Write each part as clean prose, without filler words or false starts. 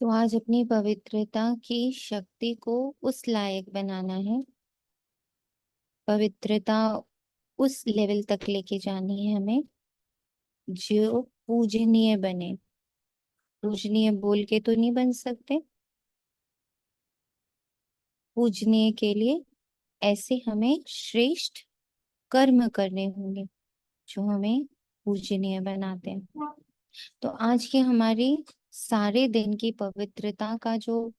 तो आज अपनी पवित्रता की शक्ति को उस लायक बनाना है। पवित्रता उस लेवल तक लेके जानी है हमें जो पूजनीय बने। पूजनीय बोल के तो नहीं बन सकते। पूजनीय के लिए ऐसे हमें श्रेष्ठ कर्म करने होंगे जो हमें पूजनीय बनाते हैं। तो आज की हमारी सारे दिन की पवित्रता का जो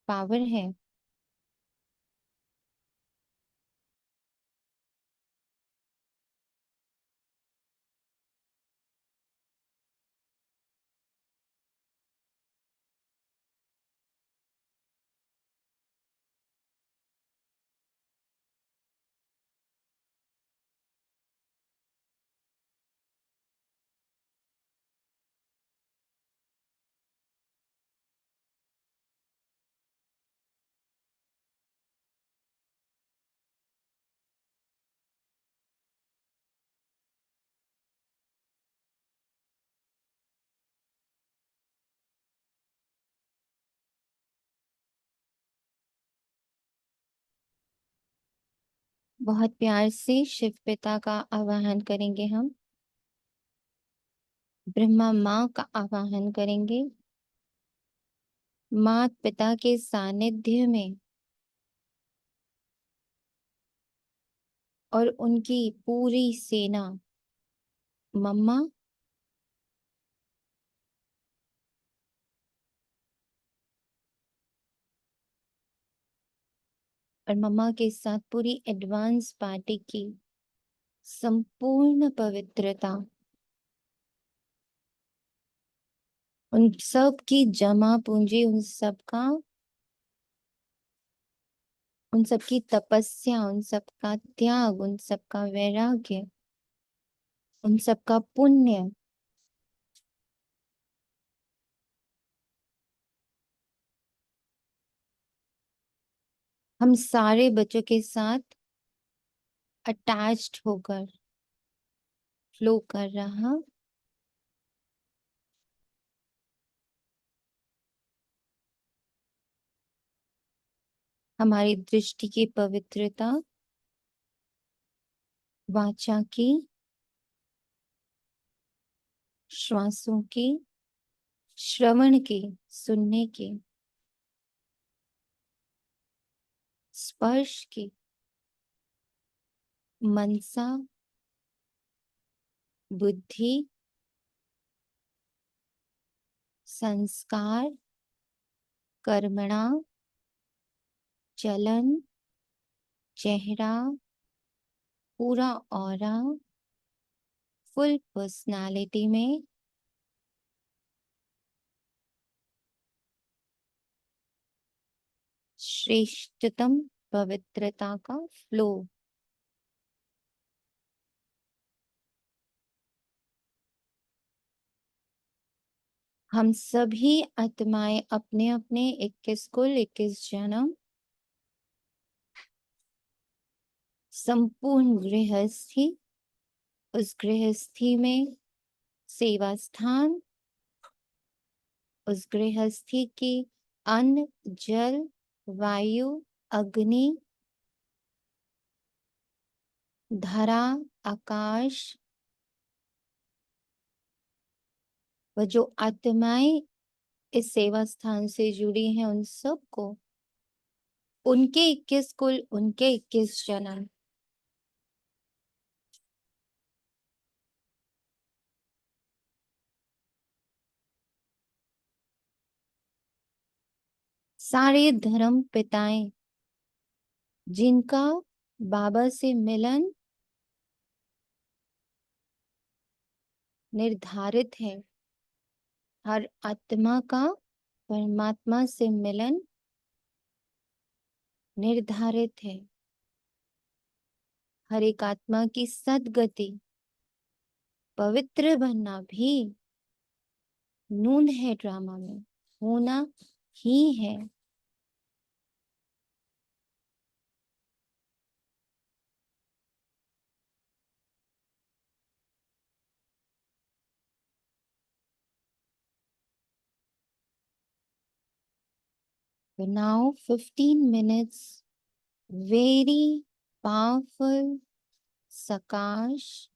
पावर है, बहुत प्यार से शिव पिता का आवाहन करेंगे हम। ब्रह्मा माँ का आवाहन करेंगे। मात पिता के सानिध्य में और उनकी पूरी सेना, मम्मा और मम्मा के साथ पूरी एडवांस पार्टी की संपूर्ण पवित्रता, उन सब की जमा पूंजी, उन सब की तपस्या, उन सब का त्याग, उन सब का वैराग्य, उन सब का पुण्य हम सारे बच्चों के साथ अटैच्ड होकर फ्लो कर रहा। हमारी दृष्टि की पवित्रता, वाचा की, श्वासों की, श्रवण की, सुनने की, स्पर्श की, मनसा, बुद्धि, संस्कार, कर्मणा, चलन, चेहरा, पूरा ऑरा, फुल पर्सनालिटी में श्रेष्ठतम पवित्रता का फ्लो। हम सभी आत्माएं अपने अपने 21 कुल 21 जन्म संपूर्ण गृहस्थी, उस गृहस्थी में सेवा स्थान, उस गृहस्थी की अन्न, जल, वायु, अग्नि, धरा, आकाश, व जो आत्माएं इस सेवा स्थान से जुड़ी हैं उन सबको, उनके 21 कुल, उनके 21 जन्म, सारे धर्म पिताएं जिनका बाबा से मिलन निर्धारित है, हर आत्मा का परमात्मा से मिलन निर्धारित है, हर एक आत्मा की सद्गति, पवित्र बनना भी नून है, ड्रामा में होना ही है। So now 15 minutes, very powerful Sakash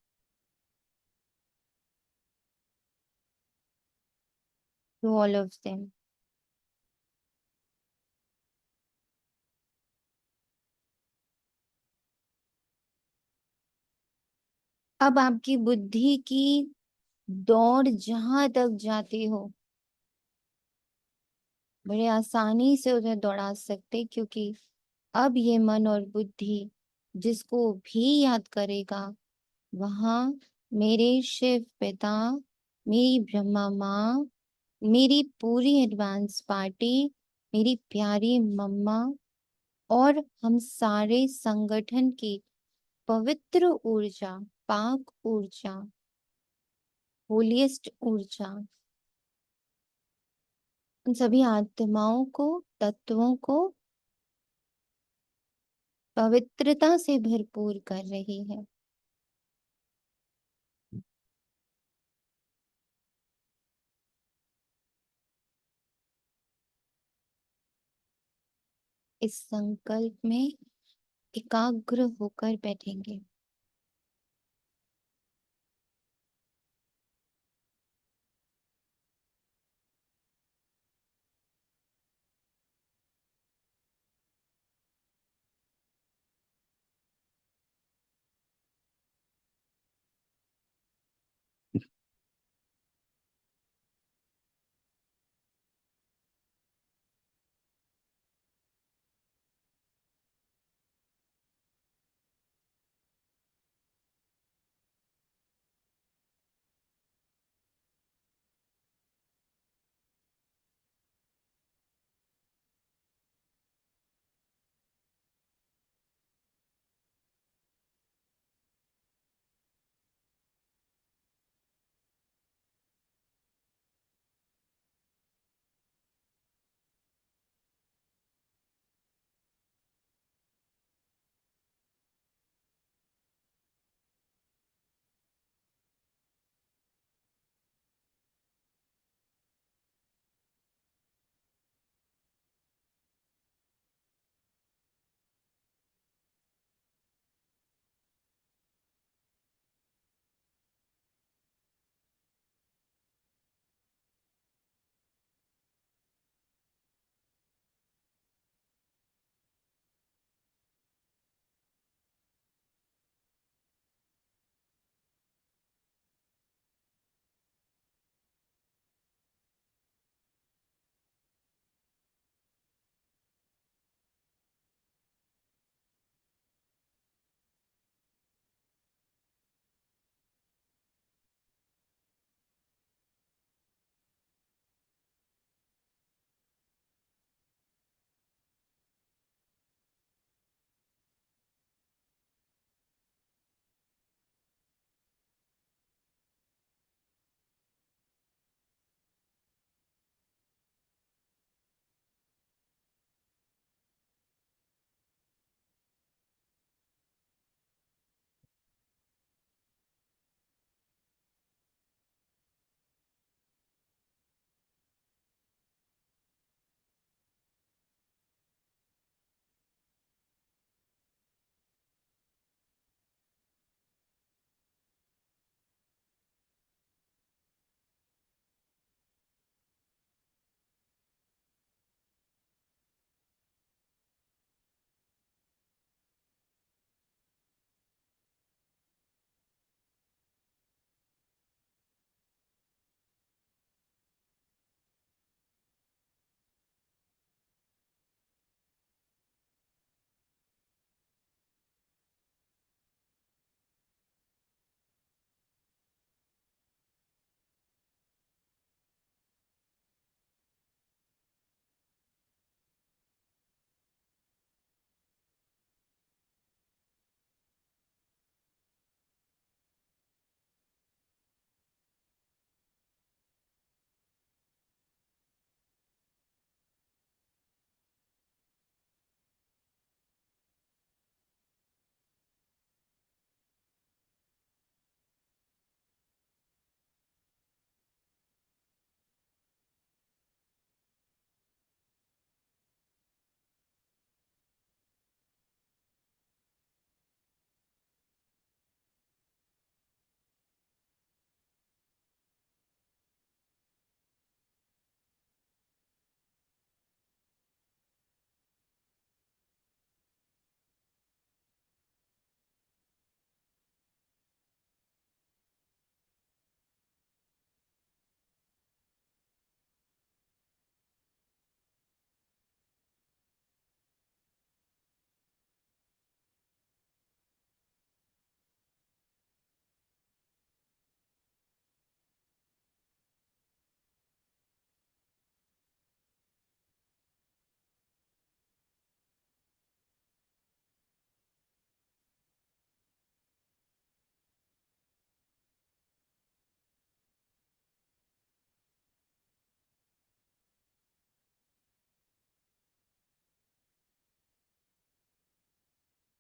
to all of them. अब आपकी बुद्धि की दौड़ जहां तक जाती हो, बड़े आसानी से उन्हें दौड़ा सकते, क्योंकि अब ये मन और बुद्धि जिसको भी याद करेगा, वहां मेरे शिव पिता, मेरी ब्रह्मा माँ, मेरी पूरी एडवांस पार्टी, मेरी प्यारी मम्मा और हम सारे संगठन की पवित्र ऊर्जा, पाक ऊर्जा, होलीएस्ट ऊर्जा, उन सभी आत्माओं को, तत्वों को पवित्रता से भरपूर कर रही है। इस संकल्प में एकाग्र होकर बैठेंगे।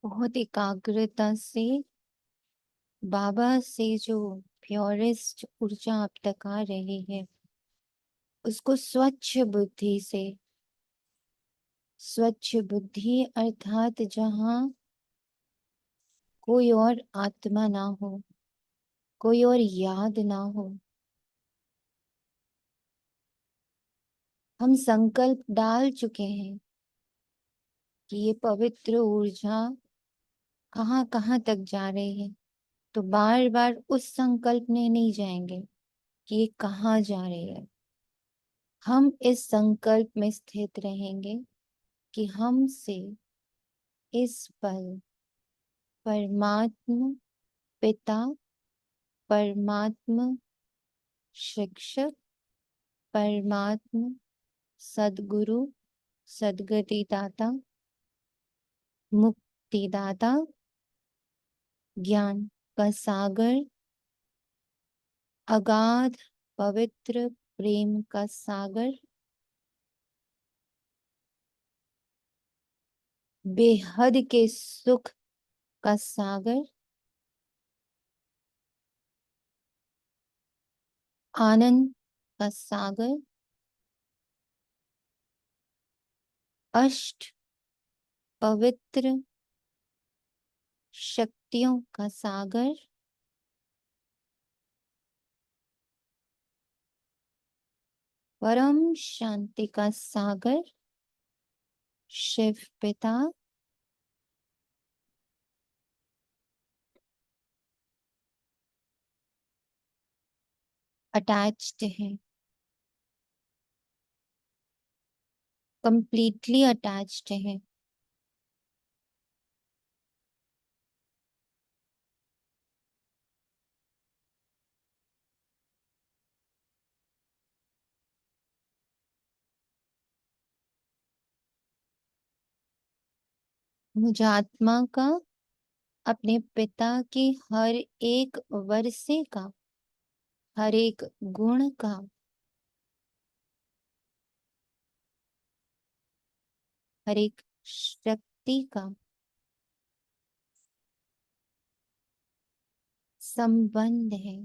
बहुत एकाग्रता से बाबा से जो प्योरेस्ट ऊर्जा अब तक आ रही है उसको स्वच्छ बुद्धि से, स्वच्छ बुद्धि अर्थात जहाँ कोई और आत्मा ना हो, कोई और याद ना हो, हम संकल्प डाल चुके हैं कि ये पवित्र ऊर्जा कहाँ कहाँ तक जा रही है। तो बार बार उस संकल्प में नहीं जाएंगे कि ये कहाँ जा रही है। हम इस संकल्प में स्थित रहेंगे कि हमसे इस पल परमात्मा पिता, परमात्मा शिक्षक, परमात्मा सदगुरु, सदगति दाता, मुक्तिदाता, ज्ञान का सागर, अगाध पवित्र प्रेम का सागर, बेहद के सुख का सागर, आनंद का सागर, अष्ट पवित्र शक्तियों का सागर, परम शांति का सागर, शिव पिता, अटैच्ड है, कंप्लीटली अटैच्ड है। मुझ आत्मा का अपने पिता के हर एक वर्षे का, हर एक गुण का, हर एक शक्ति का संबंध है।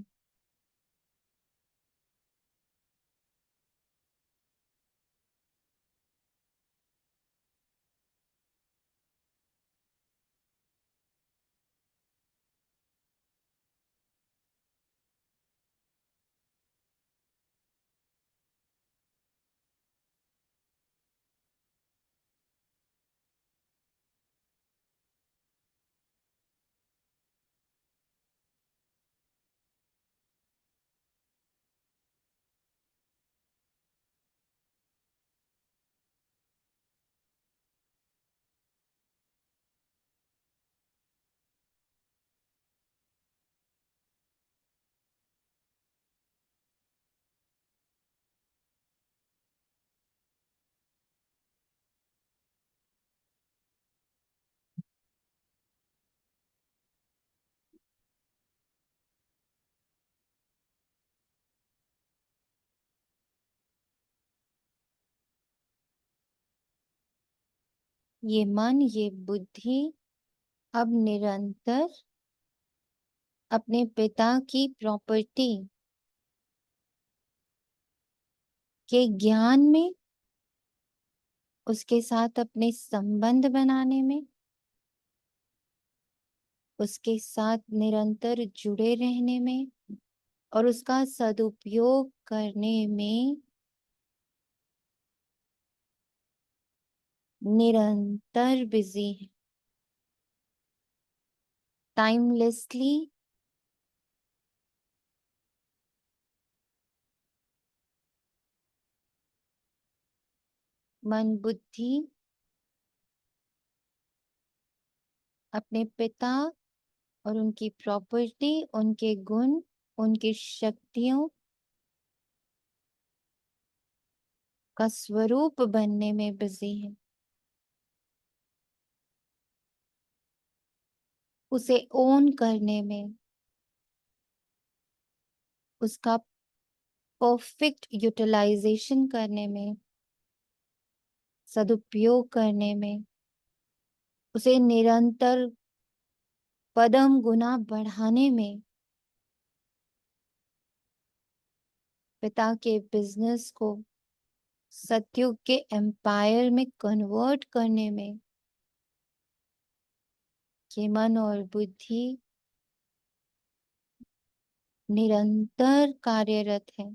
ये मन, ये बुद्धि अब निरंतर अपने पिता की प्रॉपर्टी के ज्ञान में, उसके साथ अपने संबंध बनाने में, उसके साथ निरंतर जुड़े रहने में और उसका सदुपयोग करने में निरंतर बिजी है। टाइमलेसली मन बुद्धि अपने पिता और उनकी प्रॉपर्टी, उनके गुण, उनकी शक्तियों का स्वरूप बनने में बिजी है। उसे ओन करने में, उसका परफेक्ट यूटिलाइजेशन करने में, सदुपयोग करने में, उसे निरंतर पदम गुना बढ़ाने में, पिता के बिजनेस को सतयुग के एम्पायर में कन्वर्ट करने में ये मन और बुद्धि निरंतर कार्यरत है।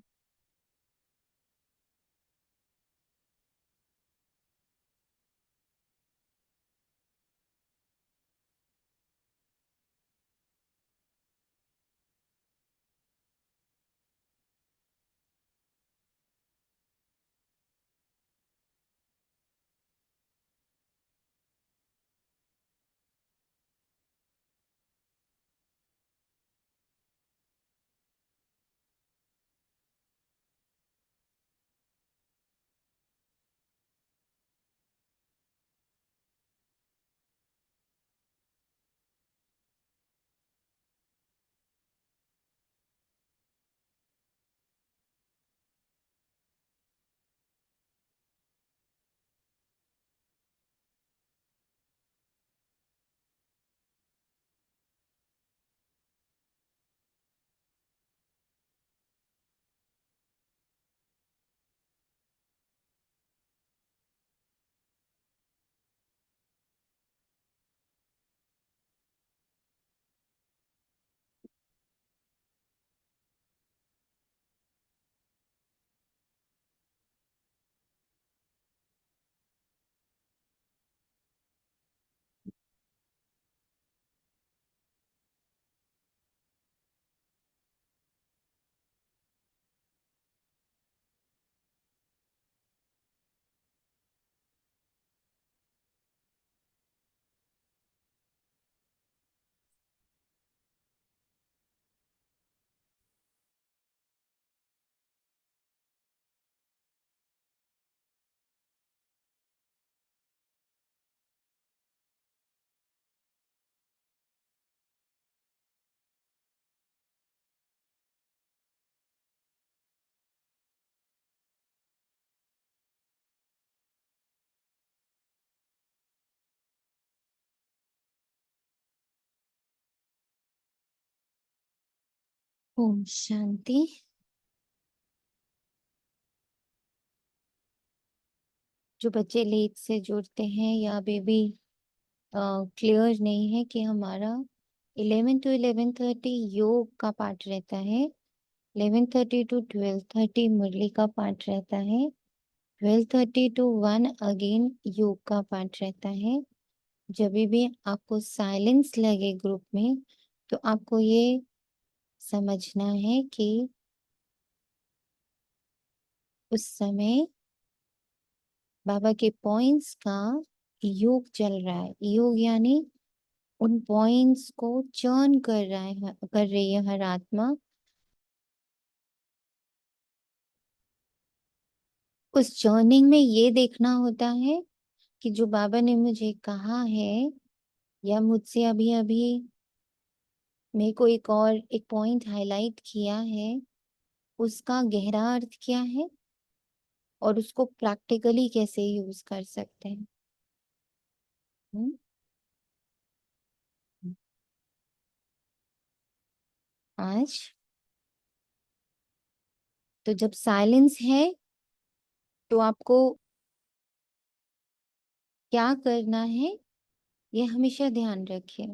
ओम शांति। जो बच्चे लेट से जुड़ते हैं या बेबी क्लियर नहीं है कि हमारा 11 to 11:30 योग का पाठ रहता है, 11:30 to 12:30 मुरली का पाठ रहता है, 12:30 to 1 अगेन योग का पाठ रहता है। जब भी आपको साइलेंस लगे ग्रुप में, तो आपको ये समझना है कि उस समय बाबा के पॉइंट्स का योग चल रहा है। योग यानी उन पॉइंट्स को चर्न कर रही है हर आत्मा। उस चर्निंग में ये देखना होता है कि जो बाबा ने मुझे कहा है या मुझसे अभी अभी मेरे को एक पॉइंट हाईलाइट किया है, उसका गहरा अर्थ क्या है और उसको प्रैक्टिकली कैसे यूज कर सकते हैं। हम्म? आज तो जब साइलेंस है तो आपको क्या करना है, ये हमेशा ध्यान रखिए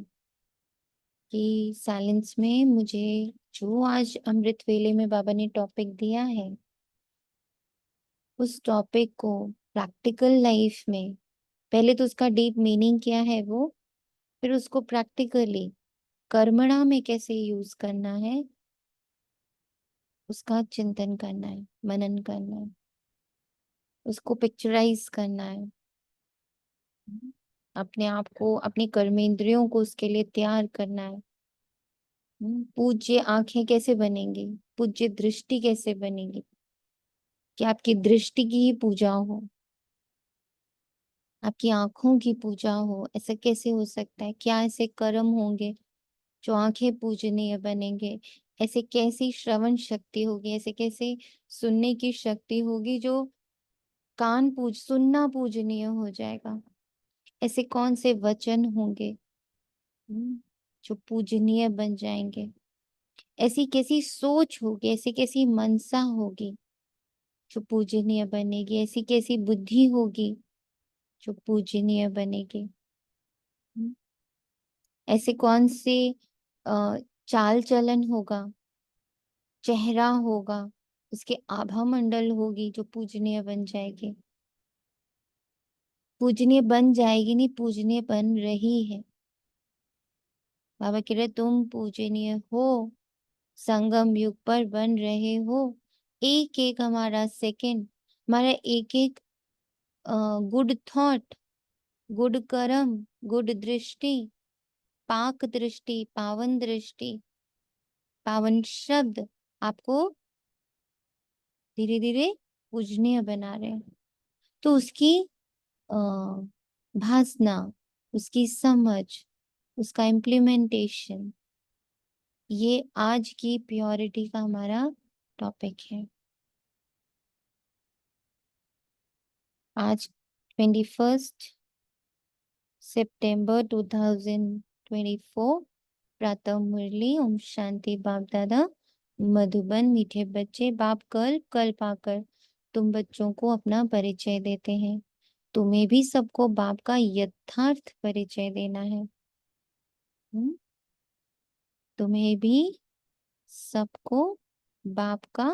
कि साइलेंस में मुझे जो आज अमृत वेले में बाबा ने टॉपिक दिया है, उस टॉपिक को प्रैक्टिकल लाइफ में, पहले तो उसका डीप मीनिंग क्या है वो, फिर उसको प्रैक्टिकली कर्मणा में कैसे यूज करना है, उसका चिंतन करना है, मनन करना है, उसको पिक्चराइज करना है। अपने आप को, अपनी कर्मेंद्रियों को उसके लिए तैयार करना है। पूज्य आंखें कैसे बनेंगी, पूज्य दृष्टि कैसे बनेगी, कि आपकी दृष्टि की ही पूजा हो, आपकी आंखों की पूजा हो। ऐसा कैसे हो सकता है? क्या ऐसे कर्म होंगे जो आंखें पूजनीय बनेंगे? ऐसे कैसी श्रवण शक्ति होगी, ऐसे कैसे सुनने की शक्ति होगी जो कान पूज सुनना पूजनीय हो जाएगा। ऐसे कौन से वचन होंगे जो पूजनीय बन जाएंगे? ऐसी कैसी सोच होगी, ऐसी कैसी मनसा होगी जो पूजनीय बनेगी? ऐसी कैसी बुद्धि होगी जो पूजनीय बनेगी? हम्म, ऐसे कौन से चाल चलन होगा, चेहरा होगा, उसके आभा मंडल होगी जो पूजनीय बन जाएगी? पूजनीय बन जाएगी नहीं, पूजनीय बन रही है। बाबा कह रहे तुम पूजनीय हो, संगम युग पर बन रहे हो। एक एक हमारा सेकंड, हमारा एक एक गुड थॉट, गुड कर्म, गुड दृष्टि, पाक दृष्टि, पावन दृष्टि, पावन शब्द आपको धीरे धीरे पूजनीय बना रहे हैं। तो उसकी आ, भासना, उसकी समझ, उसका इम्प्लीमेंटेशन, ये आज की प्योरिटी का हमारा टॉपिक है। आज 21 सितंबर 2024, प्रातः मुरली। ओम शांति। बाप दादा मधुबन। मीठे बच्चे, बाप कल कल पाकर तुम बच्चों को अपना परिचय देते हैं। तुम्हें भी सबको बाप का यथार्थ परिचय देना है। तुम्हें भी सबको बाप का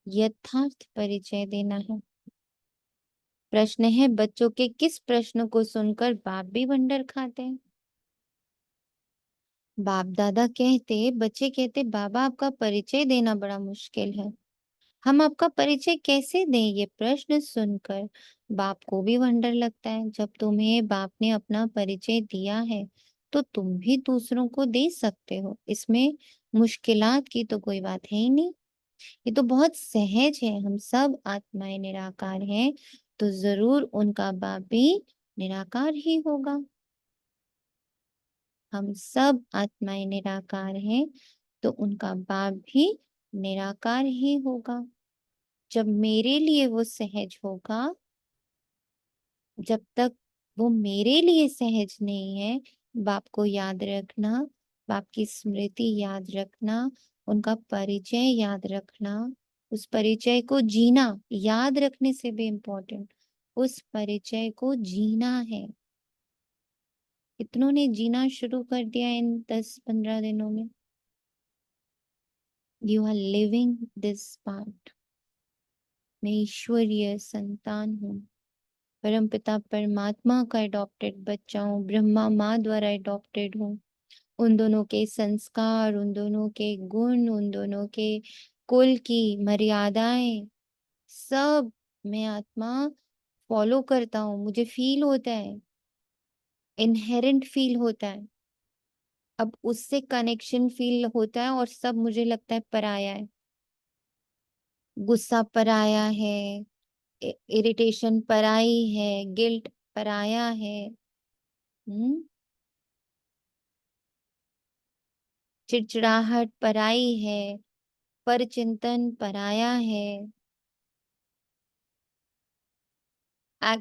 यथार्थ परिचय देना है। प्रश्न है, बच्चों के किस प्रश्न को सुनकर बाप भी वंडर खाते हैं? बाप दादा कहते, बच्चे कहते, बाबा आपका परिचय देना बड़ा मुश्किल है, हम आपका परिचय कैसे दें? ये प्रश्न सुनकर बाप को भी वंडर लगता है। जब तुम्हें बाप ने अपना परिचय दिया है तो तुम भी दूसरों को दे सकते हो, इसमें मुश्किलात की तो कोई बात है ही नहीं। ये तो बहुत सहज है। हम सब आत्माएं निराकार हैं, तो जरूर उनका बाप भी निराकार ही होगा। हम सब आत्माएं निराकार हैं, तो उनका बाप भी निराकार ही होगा। जब मेरे लिए वो सहज होगा, जब तक वो मेरे लिए सहज नहीं है, बाप को याद रखना, बाप की स्मृति याद रखना, उनका परिचय याद रखना, उस परिचय को जीना, याद रखने से भी इम्पोर्टेंट, उस परिचय को जीना है। कितनों ने जीना शुरू कर दिया इन 10-15 दिनों में? You are living this part. मैं ईश्वरीय संतान हूँ, परमपिता परमात्मा का अडॉप्टेड बच्चा हूँ, ब्रह्मा माँ द्वारा अडॉप्टेड हूँ। उन दोनों के संस्कार, उन दोनों के गुण, उन दोनों के कुल की मर्यादाएं, सब मैं आत्मा फॉलो करता हूँ। मुझे फील होता है, इनहेरेंट फील होता है। अब उससे कनेक्शन फील होता है और सब मुझे लगता है पराया है। गुस्सा पराया है, इरिटेशन पराई है, गिल्ट पराया है, हम्म, चिड़चिड़ाहट पराई है, पर चिंतन पराया है।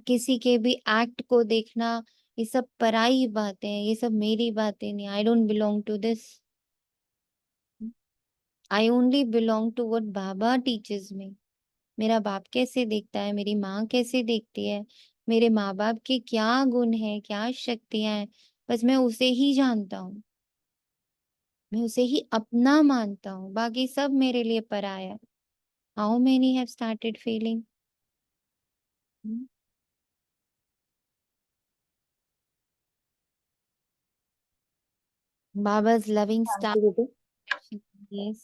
किसी के भी एक्ट को देखना, ये सब पराई बातें हैं, ये सब मेरी बातें नहीं। I don't belong to this. I only belong to what Baba teaches me. मेरा बाप कैसे देखता है, मेरी माँ कैसे देखती है, मेरे माँ बाप के क्या गुण है, क्या शक्तियां हैं, बस मैं उसे ही जानता हूँ, मैं उसे ही अपना मानता हूँ, बाकी सब मेरे लिए पराया है। How many have started feeling? बाबा's loving star। Shanti didi. Yes।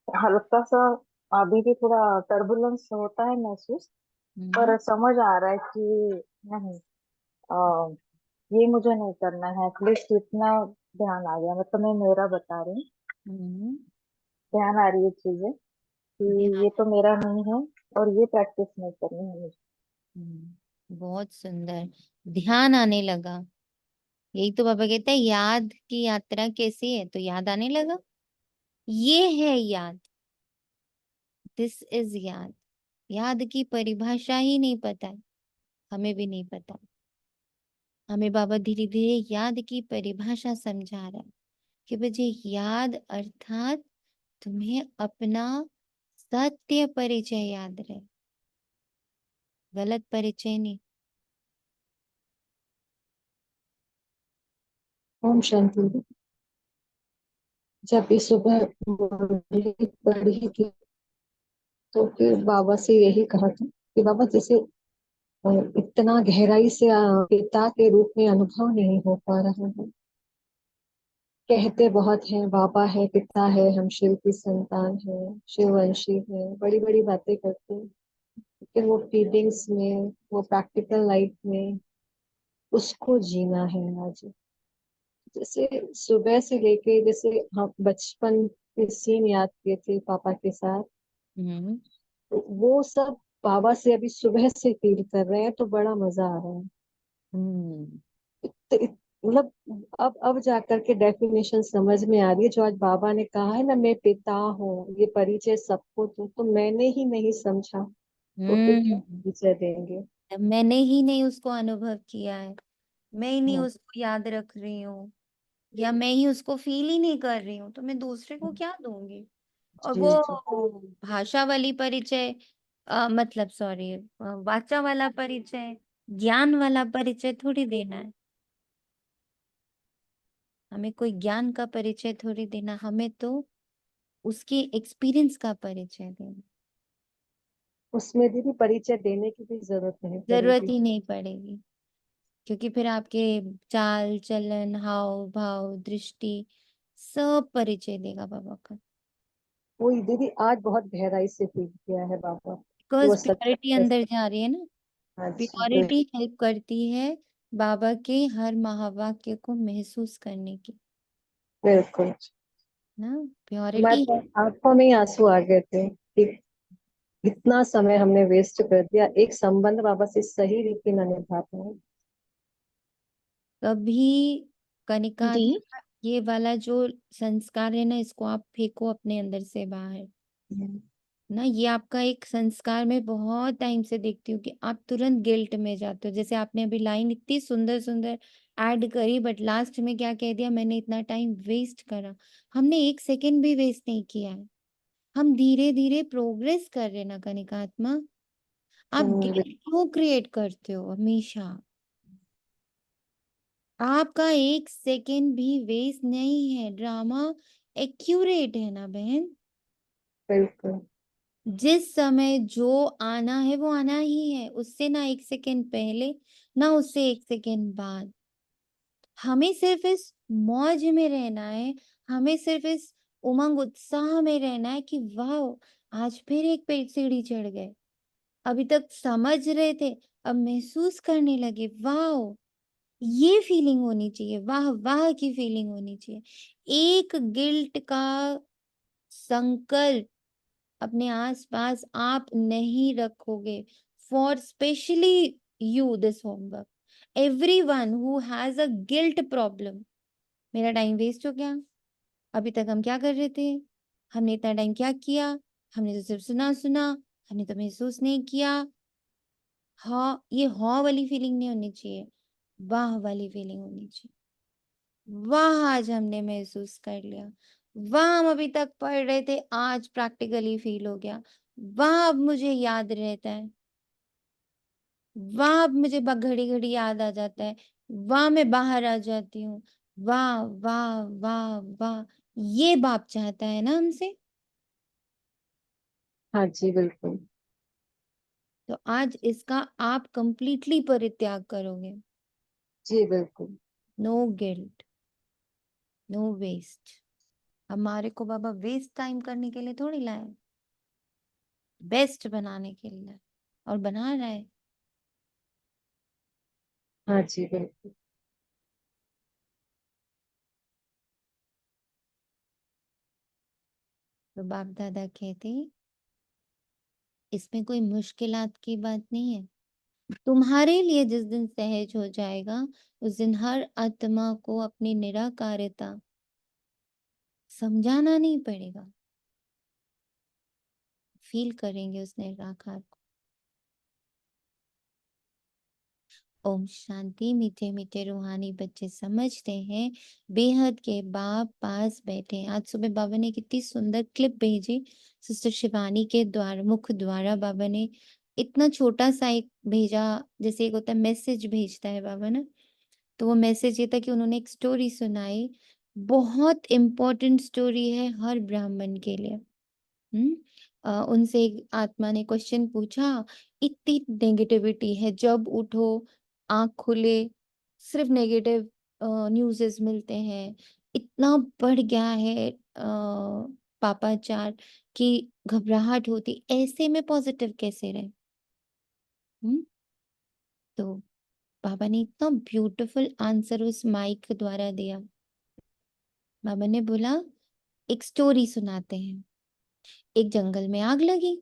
हल्का सा अभी भी थोड़ा टर्बुलेंस होता है महसूस, हम्म। पर समझ आ रहा है कि नहीं, आ, ये मुझे नहीं करना है। एटलीस्ट इतना ध्यान आ गया, मतलब मैं मेरा बता रही हूँ। हम्म। ध्यान आ रही है चीजें कि ध्यान। ये तो मेरा नहीं है और ये प्रैक्टिस नहीं करनी है मुझे। बहुत सुंदर। ध्यान आने लगा। यही तो बाबा कहते हैं, याद की यात्रा कैसी है, तो याद आने लगा। ये है याद। दिस इज याद। याद की परिभाषा ही नहीं पता है, हमें भी नहीं पता। हमें बाबा धीरे धीरे याद की परिभाषा समझा रहा है कि बच्चे याद अर्थात तुम्हें अपना सत्य परिचय याद रहे, गलत परिचय नहीं। ओम शांति। जब इस सुबह मुरली पढ़ी थी तो फिर बाबा से यही कहा था कि बाबा जैसे अ, इतना गहराई से पिता के रूप में अनुभव नहीं हो पा रहा है। कहते बहुत हैं बाबा है, पिता है, हम शिव की संतान है, शिववंशी है, बड़ी बड़ी बातें करते हैं, लेकिन वो फीलिंग्स में, वो प्रैक्टिकल लाइफ में उसको जीना है आज। जैसे सुबह से लेके, जैसे हम बचपन के सीन याद किए थे पापा के साथ, हम्म। तो वो सब बाबा से अभी सुबह से फील कर रहे हैं, तो बड़ा मजा आ रहा है। हम्म। तो मतलब अब जाकर के डेफिनेशन समझ में आ रही है, जो आज बाबा ने कहा है ना, मैं पिता हूँ, ये परिचय सबको दूं, तो मैंने ही नहीं समझा तो फिर क्या हम्म। परिचय देंगे। मैंने ही नहीं उसको अनुभव किया है, मैं ही नहीं हाँ, उसको याद रख रही हूँ, या मैं ही उसको फील ही नहीं कर रही हूँ, तो मैं दूसरे को क्या दूंगी। और जी जी। वो भाषा वाली परिचय, मतलब सॉरी, वाचा वाला परिचय, ज्ञान वाला परिचय थोड़ी देना है। हमें कोई ज्ञान का परिचय थोड़ी देना, हमें तो उसके एक्सपीरियंस का परिचय देना। उसमें दीदी परिचय देने की भी जरूरत नहीं जरूरत पड़ेगी। ही नहीं पड़ेगी, क्योंकि फिर आपके चाल चलन, हाव भाव, दृष्टि, सब परिचय देगा बाबा का। वही दीदी आज बहुत गहराई से फील किया है बाबा कि बिकॉज वो सत्य प्योरिटी अंदर कैसे। जा रही है ना। हाँ जी प्योरिटी हेल्प करती है बाबा के हर महावाक्य को महसूस करने की, बिल्कुल। ना। हमारे प्योरिटी। तो आंखों में ही आंसू आ गए थे कि इतना समय हमने वेस्ट कर दिया, एक संबंध बाबा से सही रीति न निभा पाए। कभी कनिका, दी। ये वाला जो संस्कार है ना, इसको आप फेंको अपने अंदर से बाहर। ना, ये आपका एक संस्कार, मैं बहुत टाइम से देखती हूँ कि आप तुरंत गिल्ट में जाते हो। जैसे आपने अभी लाइन इतनी सुंदर सुंदर ऐड करी, बट लास्ट में क्या कह दिया, मैंने इतना टाइम वेस्ट करा। हमने एक सेकंड भी वेस्ट नहीं किया है, हम धीरे धीरे प्रोग्रेस कर रहे हैं ना कनिकात्मा। आप हम्म, गिल्ट क्यों क्रिएट करते हो हमेशा। आपका एक सेकंड भी वेस्ट नहीं है, ड्रामा एक्यूरेट है ना बहन। बिल्कुल। जिस समय जो आना है वो आना ही है, उससे ना एक सेकंड पहले, ना उससे एक सेकंड बाद। हमें सिर्फ इस मौज में रहना है, हमें सिर्फ इस उमंग उत्साह में रहना है कि वाह, आज फिर एक पेड़ सीढ़ी चढ़ गए। अभी तक समझ रहे थे, अब महसूस करने लगे, वाह। ये फीलिंग होनी चाहिए, वाह वाह की फीलिंग होनी चाहिए। एक गिल्ट का संकल्प अपने आसपास आप नहीं रखोगे। For specially you this homework, everyone who has a guilt problem. मेरा टाइम वेस्ट हो गया, अभी तक हम क्या कर रहे थे, हमने इतना टाइम क्या किया, हमने तो सिर्फ सुना सुना, हमने तो महसूस नहीं किया। हाँ, ये हाँ वाली फीलिंग नहीं होनी चाहिए, वाह वाली फीलिंग होनी चाहिए। वाह, आज हमने महसूस कर लिया। वाह, हम अभी तक पढ़ रहे थे, आज प्रैक्टिकली फील हो गया। वाह, अब मुझे याद रहता है। वाह, अब मुझे घड़ी घड़ी याद आ जाता है। वाह, मैं बाहर आ जाती हूँ। वाह वाह वाह वाह, ये बाप चाहता है ना हमसे। हाँ जी बिल्कुल। तो आज इसका आप कंप्लीटली परित्याग करोगे। जी बिल्कुल। No guilt, no waste. हमारे को बाबा वेस्ट टाइम करने के लिए थोड़ी लाए, बेस्ट बनाने के लिए, और बना रहा है। हाँ जी बिल्कुल। तो बाप दादा कहते, इसमें कोई मुश्किलात की बात नहीं है। तुम्हारे लिए जिस दिन सहज हो जाएगा, उस दिन हर आत्मा को अपनी निराकारिता समझाना नहीं पड़ेगा, फील करेंगे उस निराकार को। ओम शांति। मीठे मीठे रूहानी बच्चे समझते हैं बेहद के बाप पास बैठे। आज सुबह बाबा ने कितनी सुंदर क्लिप भेजी सिस्टर शिवानी के द्वारा, मुख द्वारा बाबा ने इतना छोटा सा एक भेजा, जैसे एक होता है मैसेज भेजता है बाबा ना, तो वो मैसेज ये था कि उन्होंने एक स्टोरी सुनाई, बहुत इम्पोर्टेंट स्टोरी है हर ब्राह्मण के लिए। उनसे एक आत्मा ने क्वेश्चन पूछा, इतनी नेगेटिविटी है, जब उठो आंख खुले सिर्फ नेगेटिव न्यूज़ेस मिलते हैं, इतना बढ़ गया है पापाचार कि घबराहट होती, ऐसे में पॉजिटिव कैसे रहे। तो बाबा ने इतना ब्यूटीफुल आंसर उस माइक के द्वारा दिया। बाबा ने बोला एक स्टोरी सुनाते हैं। एक जंगल में आग लगी।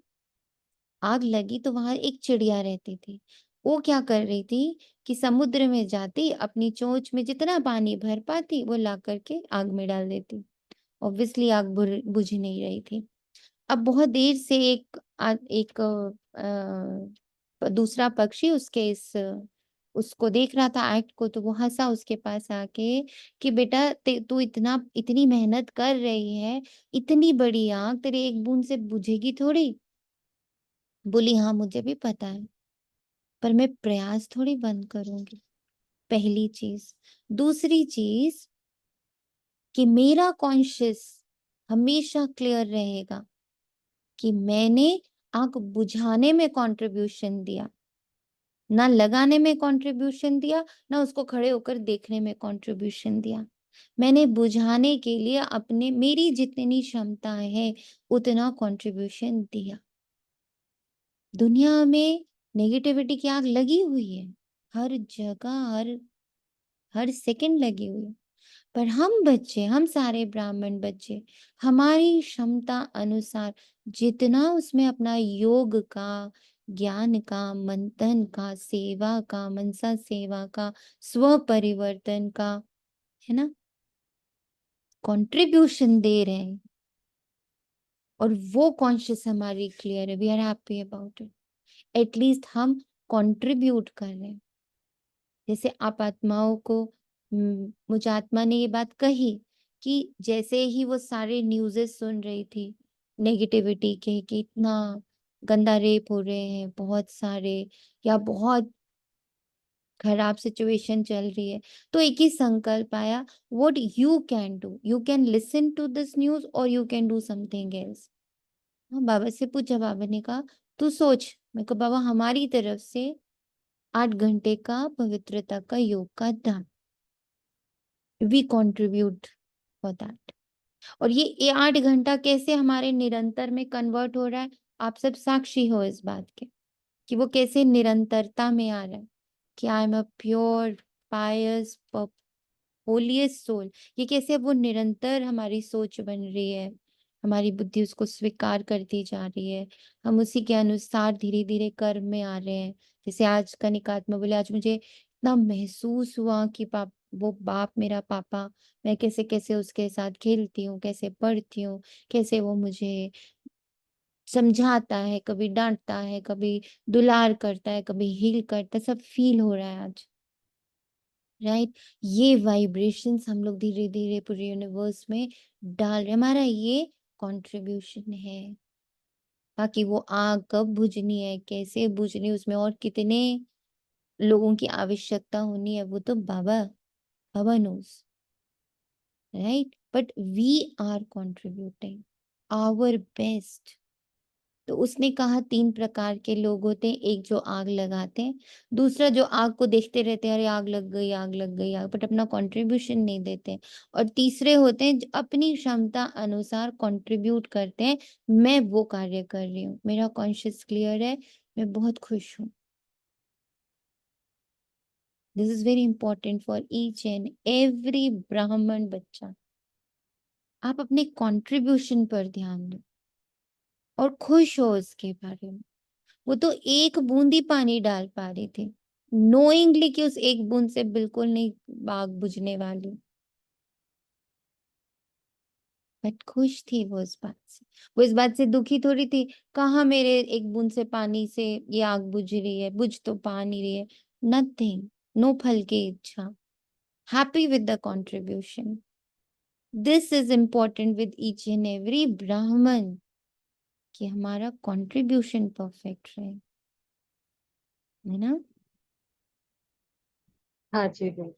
आग लगी तो वहां एक चिड़िया रहती थी। वो क्या कर रही थी कि समुद्र में जाती, अपनी चोंच में जितना पानी भर पाती वो ला करके आग में डाल देती। ऑब्वियसली आग बुझ नहीं रही थी। अब बहुत देर से एक दूसरा पक्षी उसके इस उसको देख रहा था एक्ट को, तो वो हंसा उसके पास आके कि बेटा तू इतनी मेहनत कर रही है, इतनी बड़ी आग तेरे एक बूंद से बुझेगी थोड़ी। बोली हाँ मुझे भी पता है, पर मैं प्रयास थोड़ी बंद करूंगी। पहली चीज। दूसरी चीज कि मेरा कॉन्शियस हमेशा क्लियर रहेगा कि मैंने आग बुझाने में कंट्रीब्यूशन दिया, ना लगाने में कंट्रीब्यूशन दिया, ना उसको खड़े होकर देखने में कंट्रीब्यूशन दिया। मैंने बुझाने के लिए अपने मेरी जितनी क्षमता है उतना कंट्रीब्यूशन दिया। दुनिया में नेगेटिविटी की आग लगी हुई है, हर जगह, हर सेकंड लगी हुई है। पर हम बच्चे, हम सारे ब्राह्मण बच्चे, हमारी क्षमता अनुसार जितना उसमें अपना योग का, ज्ञान का, मंथन का, सेवा का, मनसा सेवा का, स्व परिवर्तन का, है ना, कंट्रीब्यूशन दे रहे हैं, और वो कॉन्शियस हमारी क्लियर है, we are happy about it. At least हम कंट्रीब्यूट कर रहे हैं। जैसे आप आत्माओं को, मुझे आत्मा ने ये बात कही कि जैसे ही वो सारे न्यूज़ेस सुन रही थी नेगेटिविटी के, कि इतना गंदा रेप हो रहे हैं बहुत सारे, या बहुत खराब सिचुएशन चल रही है, तो एक ही संकल्प आया, what you can do, you can listen to this news और you can do something else. Baba से पूछा, बाबा ने कहा तू सोच। मैं कहा बाबा हमारी तरफ से 8 घंटे का पवित्रता का योग का दान, वी कंट्रीब्यूट फॉर दैट। और ये 8 घंटा कैसे हमारे निरंतर में कन्वर्ट हो रहा है, आप सब साक्षी हो इस बात के कि वो कैसे निरंतरता में आ रहा है कि I am a pure pious holiest soul. ये कैसे वो निरंतर हमारी सोच बन रही है, हमारी बुद्धि उसको स्वीकार करती जा रही है, हम उसी के अनुसार धीरे धीरे कर्म में आ रहे हैं। जैसे आज कनिकात्मा बोले, आज मुझे इतना महसूस हुआ कि वो बाप मेरा पापा, मैं कैसे कैसे उसके साथ खेलती हूँ, कैसे पढ़ती हूँ, कैसे वो मुझे समझाता है, कभी डांटता है, कभी दुलार करता है, कभी हील करता है, सब फील हो रहा है आज। राइट, ये वाइब्रेशंस हम लोग धीरे धीरे पूरे यूनिवर्स में डाल रहे, हमारा ये कंट्रीब्यूशन है। बाकी वो आग कब बुझनी है, कैसे बुझनी है, उसमें और कितने लोगों की आवश्यकता होनी है, वो तो Baba Baba knows. Right, but we are contributing our best. तो उसने कहा 3 प्रकार के लोग होते हैं, एक जो आग लगाते हैं, दूसरा जो आग को देखते रहते हैं, अरे आग लग गई, आग लग गई, आग, बट अपना कंट्रीब्यूशन नहीं देते, और तीसरे होते हैं जो अपनी क्षमता अनुसार कंट्रीब्यूट करते हैं। मैं वो कार्य कर रही हूँ, मेरा कॉन्शियस क्लियर है, मैं बहुत खुश हूँ। This is very important for each and every ब्राह्मण बच्चा। आप अपने कंट्रीब्यूशन पर ध्यान दो और खुश हो उसके बारे में। वो तो एक बूंद ही पानी डाल पा रही थी, नोइंगली कि उस एक बूंद से बिल्कुल नहीं आग बुझने वाली, बट खुश थी वो इस बात से। वो इस बात से दुखी थोड़ी थी, कहाँ मेरे एक बूंद से पानी से ये आग बुझ रही है, बुझ तो पा नहीं रही है, नथिंग। नो फल की इच्छा, happy with the contribution. This is important with each and every ब्राह्मण, कि हमारा कंट्रीब्यूशन परफेक्ट रहे, है ना। हाँ जी बिल्कुल।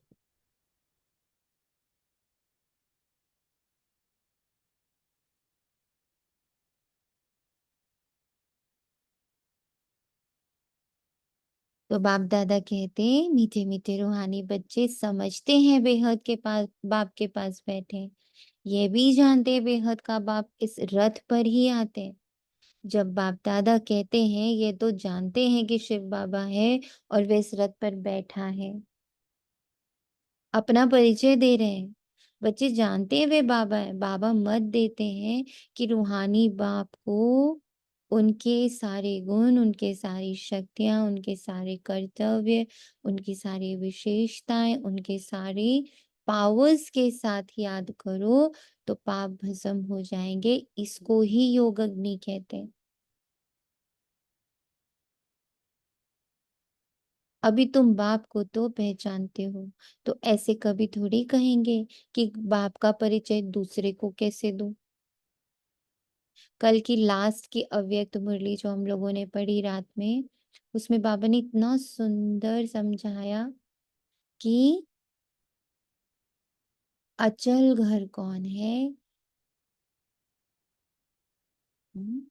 तो बाप दादा कहते हैं, मीठे मीठे रूहानी बच्चे समझते हैं बेहद के पास, बाप के पास बैठे, ये भी जानते हैं बेहद का बाप इस रथ पर ही आते हैं। जब बाप दादा कहते हैं, ये तो जानते हैं कि शिव बाबा है और वे इस रथ पर बैठा है, अपना परिचय दे रहे हैं। बच्चे जानते हैं वे बाबा है। बाबा मत देते हैं कि रूहानी बाप को उनके सारे गुण, उनके सारी शक्तियां, उनके सारे कर्तव्य, उनकी सारी विशेषताएं, उनके सारे पावर्स के साथ याद करो तो पाप भस्म हो जाएंगे। इसको ही योग अग्नि कहते हैं। अभी तुम बाप को तो पहचानते हो, तो ऐसे कभी थोड़ी कहेंगे कि बाप का परिचय दूसरे को कैसे दूं। कल की लास्ट की अव्यक्त मुरली जो हम लोगों ने पढ़ी रात में, उसमें बाबा ने इतना सुंदर समझाया कि अचल घर कौन है। हम्म,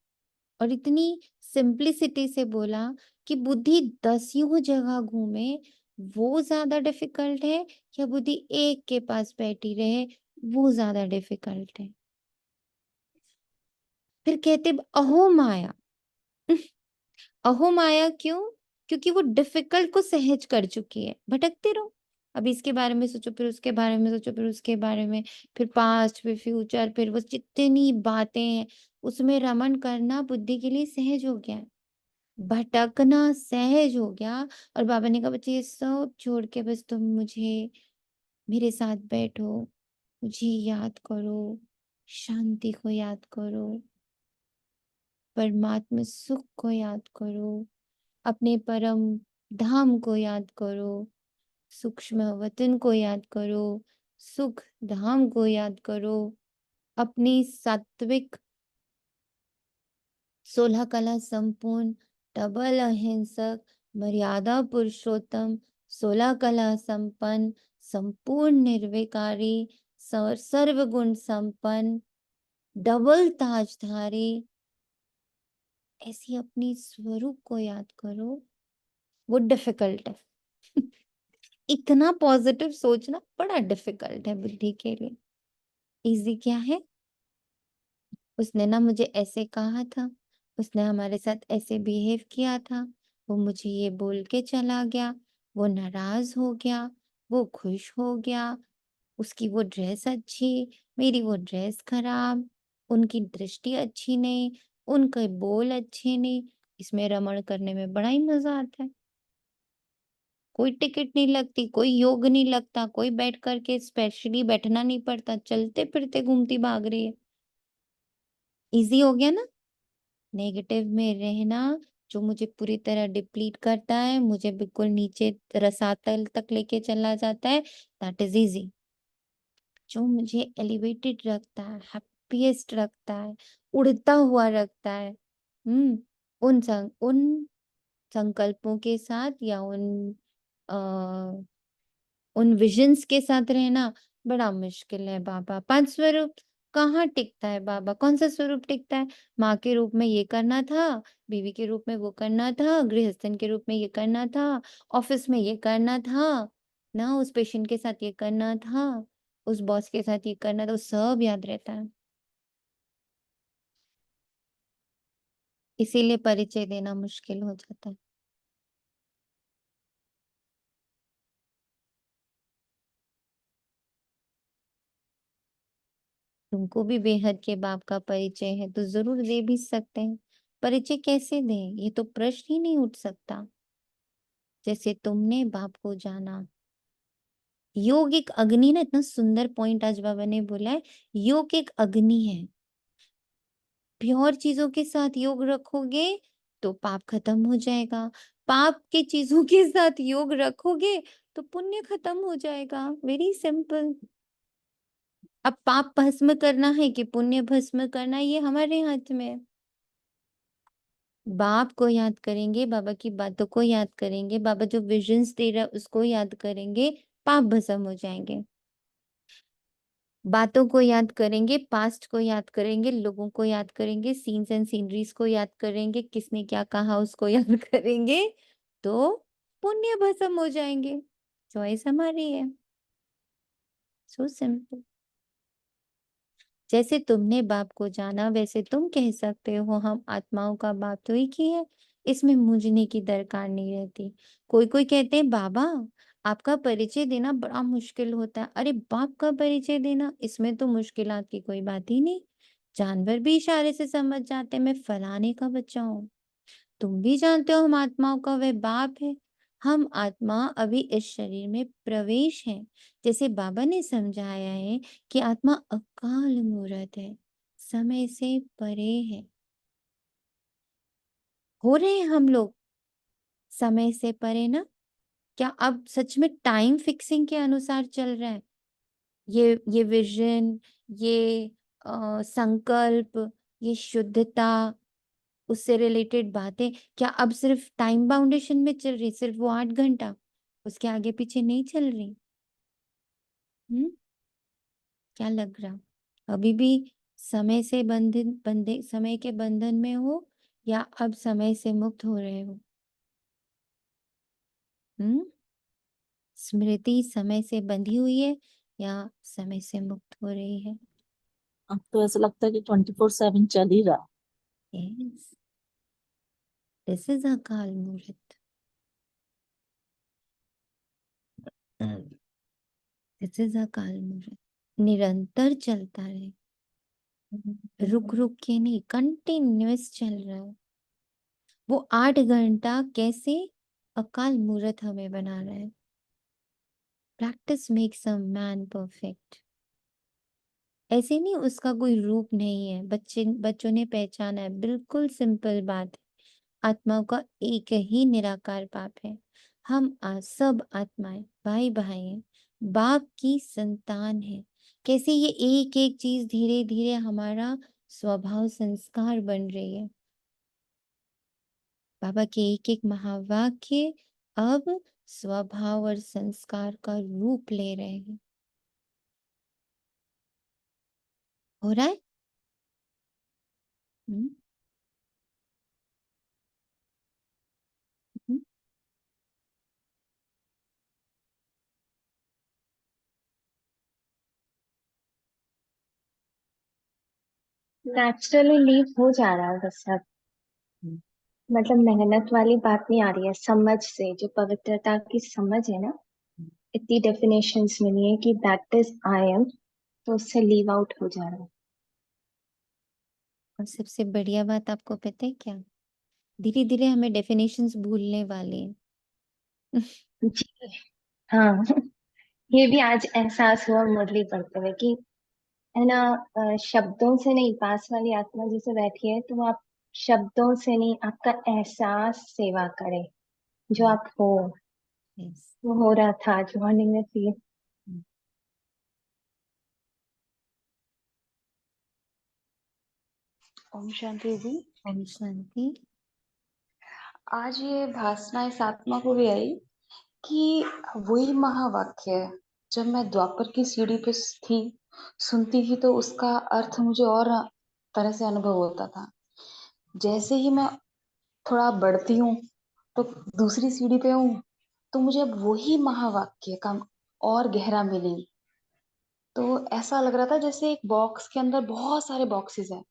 और इतनी सिंप्लिसिटी से बोला कि बुद्धि 10 जगह घूमे वो ज्यादा डिफिकल्ट है, या बुद्धि एक के पास बैठी रहे वो ज्यादा डिफिकल्ट है। फिर कहते अहो माया। अहो माया क्यों? क्योंकि वो डिफिकल्ट को सहज कर चुकी है। भटकते रहो, अभी इसके बारे में सोचो, फिर उसके बारे में सोचो, फिर उसके बारे में, फिर पास्ट, फिर फ्यूचर, फिर वो जितनी बातें हैं उसमें रमन करना बुद्धि के लिए सहज हो गया है, भटकना सहज हो गया। और बाबा ने कहा बच्चे ये सब छोड़ के बस तुम मुझे, मेरे साथ बैठो, मुझे याद करो, शांति को याद करो, परमात्मा सुख को याद करो, अपने परम धाम को याद करो, सूक्ष्म वतन को याद करो, सुख धाम को याद करो, अपनी सात्विक 16 कला संपूर्ण, डबल अहिंसक, मर्यादा पुरुषोत्तम, 16 कला संपन्न, संपूर्ण निर्विकारी, सर्वगुण संपन्न, डबल ताजधारी, ऐसी अपनी स्वरूप को याद करो। वो डिफिकल्ट है। इतना पॉजिटिव सोचना बड़ा डिफिकल्ट है बुद्धि के लिए। इजी क्या है? उसने ना मुझे ऐसे कहा था, उसने हमारे साथ ऐसे बिहेव किया था, वो मुझे ये बोल के चला गया, वो नाराज हो गया, वो खुश हो गया, उसकी वो ड्रेस अच्छी, मेरी वो ड्रेस खराब, उनकी दृष्टि अच्छी नहीं, उनके बोल अच्छे नहीं। इसमें रमण करने में बड़ा ही मजा आता है। कोई टिकट नहीं लगती, कोई योग नहीं लगता, कोई बैठ करके स्पेशली बैठना नहीं पड़ता, चलते फिरते घूमती भाग रही है। इजी हो गया ना। नेगेटिव में रहना जो मुझे पूरी तरह डिप्लीट करता है, मुझे बिल्कुल नीचे रसातल तक लेके चला जाता है, दैट इज इजी। जो मुझे एलिवेटेड रखता है, हैप्पीएस्ट रखता है, उड़ता हुआ रखता है, उन संकल्पों के साथ या उन विजन्स के साथ रहना बड़ा मुश्किल है। बाबा पांच स्वरूप कहाँ टिकता है? बाबा कौन सा स्वरूप टिकता है? माँ के रूप में ये करना था, बीवी के रूप में वो करना था, गृहस्थन के रूप में ये करना था, ऑफिस में ये करना था ना, उस पेशेंट के साथ ये करना था, उस बॉस के साथ ये करना था, वो सब याद रहता है। इसीलिए परिचय देना मुश्किल हो जाता है। तुमको भी बेहद के बाप का परिचय है तो जरूर दे भी सकते हैं। परिचय कैसे दें, ये तो प्रश्न ही नहीं उठ सकता। जैसे तुमने बाप को जाना, योग एक अग्नि, ना इतना सुंदर पॉइंट आज बाबा ने बोला है, योग एक अग्नि है। प्योर चीजों के साथ योग रखोगे तो पाप खत्म हो जाएगा, पाप के चीजों के साथ योग रखोगे तो पुण्य खत्म हो जाएगा। Very simple. अब पाप भस्म करना है कि पुण्य भस्म करना, ये हमारे हाथ में है। बाप को याद करेंगे, बाबा की बातों को याद करेंगे, बाबा जो विजन्स दे रहा है उसको याद करेंगे, पाप भस्म हो जाएंगे। बातों को याद करेंगे, पास्ट को याद करेंगे, लोगों को याद करेंगे, सीन्स एंड सीनरीज को याद करेंगे, किसने क्या कहा उसको याद करेंगे, तो पुण्य भस्म हो जाएंगे। चॉइस हमारी है। So simple. जैसे तुमने बाप को जाना वैसे तुम कह सकते हो हम आत्माओं का बाप तो एक ही है, इसमें मूंझने की दरकार नहीं रहती। कोई कोई कहते हैं बाबा आपका परिचय देना बड़ा मुश्किल होता है। अरे बाप का परिचय देना, इसमें तो मुश्किलात की कोई बात ही नहीं। जानवर भी इशारे से समझ जाते हैं मैं फलाने का बच्चा हूँ। तुम भी जानते हो हम आत्माओं का वह बाप है। हम आत्मा अभी इस शरीर में प्रवेश है। जैसे बाबा ने समझाया है कि आत्मा अकाल मूर्त है, समय से परे है। हो रहे हैं हम लोग समय से परे ना? क्या अब सच में टाइम फिक्सिंग के अनुसार चल रहा है? ये विजन, ये संकल्प, ये शुद्धता, उससे रिलेटेड बातें क्या अब सिर्फ टाइम बाउंडेशन में चल रही, सिर्फ वो 8 घंटा, उसके आगे पीछे नहीं चल रही? क्या लग रहा? अभी भी समय से बंधे समय के बंधन में हो या अब समय से मुक्त हो रहे हो? स्मृति समय से बंधी हुई है या समय से मुक्त हो रही है? अब तो ऐसा लगता है कि 24/7 चल ही रहा। यस, दिस इज अकाल मूर्त। दिस इज अकाल मूर्त। निरंतर चलता रहे, रुक रुक के नहीं, कंटिन्यूअस चल रहा है। वो 8 घंटा कैसे अकाल मूर्त हमें बना रहा है। Practice makes a man perfect. ऐसे नहीं उसका कोई रूप नहीं है, बच्चों ने पहचाना है, बिल्कुल सिंपल बात है। आत्माओं का एक ही निराकार बाप है। हम सब आत्माएं भाई भाई हैं, बाप की संतान है। कैसे ये एक एक चीज धीरे धीरे हमारा स्वभाव संस्कार बन रही है। बाबा के एक एक महावाक्य अब स्वभाव और संस्कार का रूप ले रहे हैं। हो रहा है? हम्म, हम्म। नेचुरली लीव हो जा रहा है बस अब। मतलब मेहनत वाली बात नहीं आ रही है, समझ से, जो पवित्रता की समझ है ना, इतनी डेफिनेशंस मिली है कि दैट इज आई एम, तो उससे लीव आउट हो जा रहा है। और सबसे बढ़िया बात आपको पता है क्या? धीरे धीरे हमें डेफिनेशंस भूलने वाले हैं। जी हाँ। ये भी आज एहसास हुआ मुरली पढ़ते हुए कि है ना, शब्दों से नहीं, पास वाली आत्मा जैसे बैठी है तो आप शब्दों से नहीं, आपका एहसास सेवा करे जो आप हो। Yes. वो हो रहा था आज मॉर्निंग में फील। ओम शांति जी। ओम शांति। आज ये भासना इस आत्मा को भी आई कि वही महावाक्य है। जब मैं द्वापर की सीढ़ी पे थी, सुनती थी, तो उसका अर्थ मुझे और तरह से अनुभव होता था। जैसे ही मैं थोड़ा बढ़ती हूँ तो दूसरी सीढ़ी पे हूँ, तो मुझे अब वही महावाक्य का और गहरा मीनिंग। तो ऐसा लग रहा था जैसे एक बॉक्स के अंदर बहुत सारे बॉक्सेस हैं।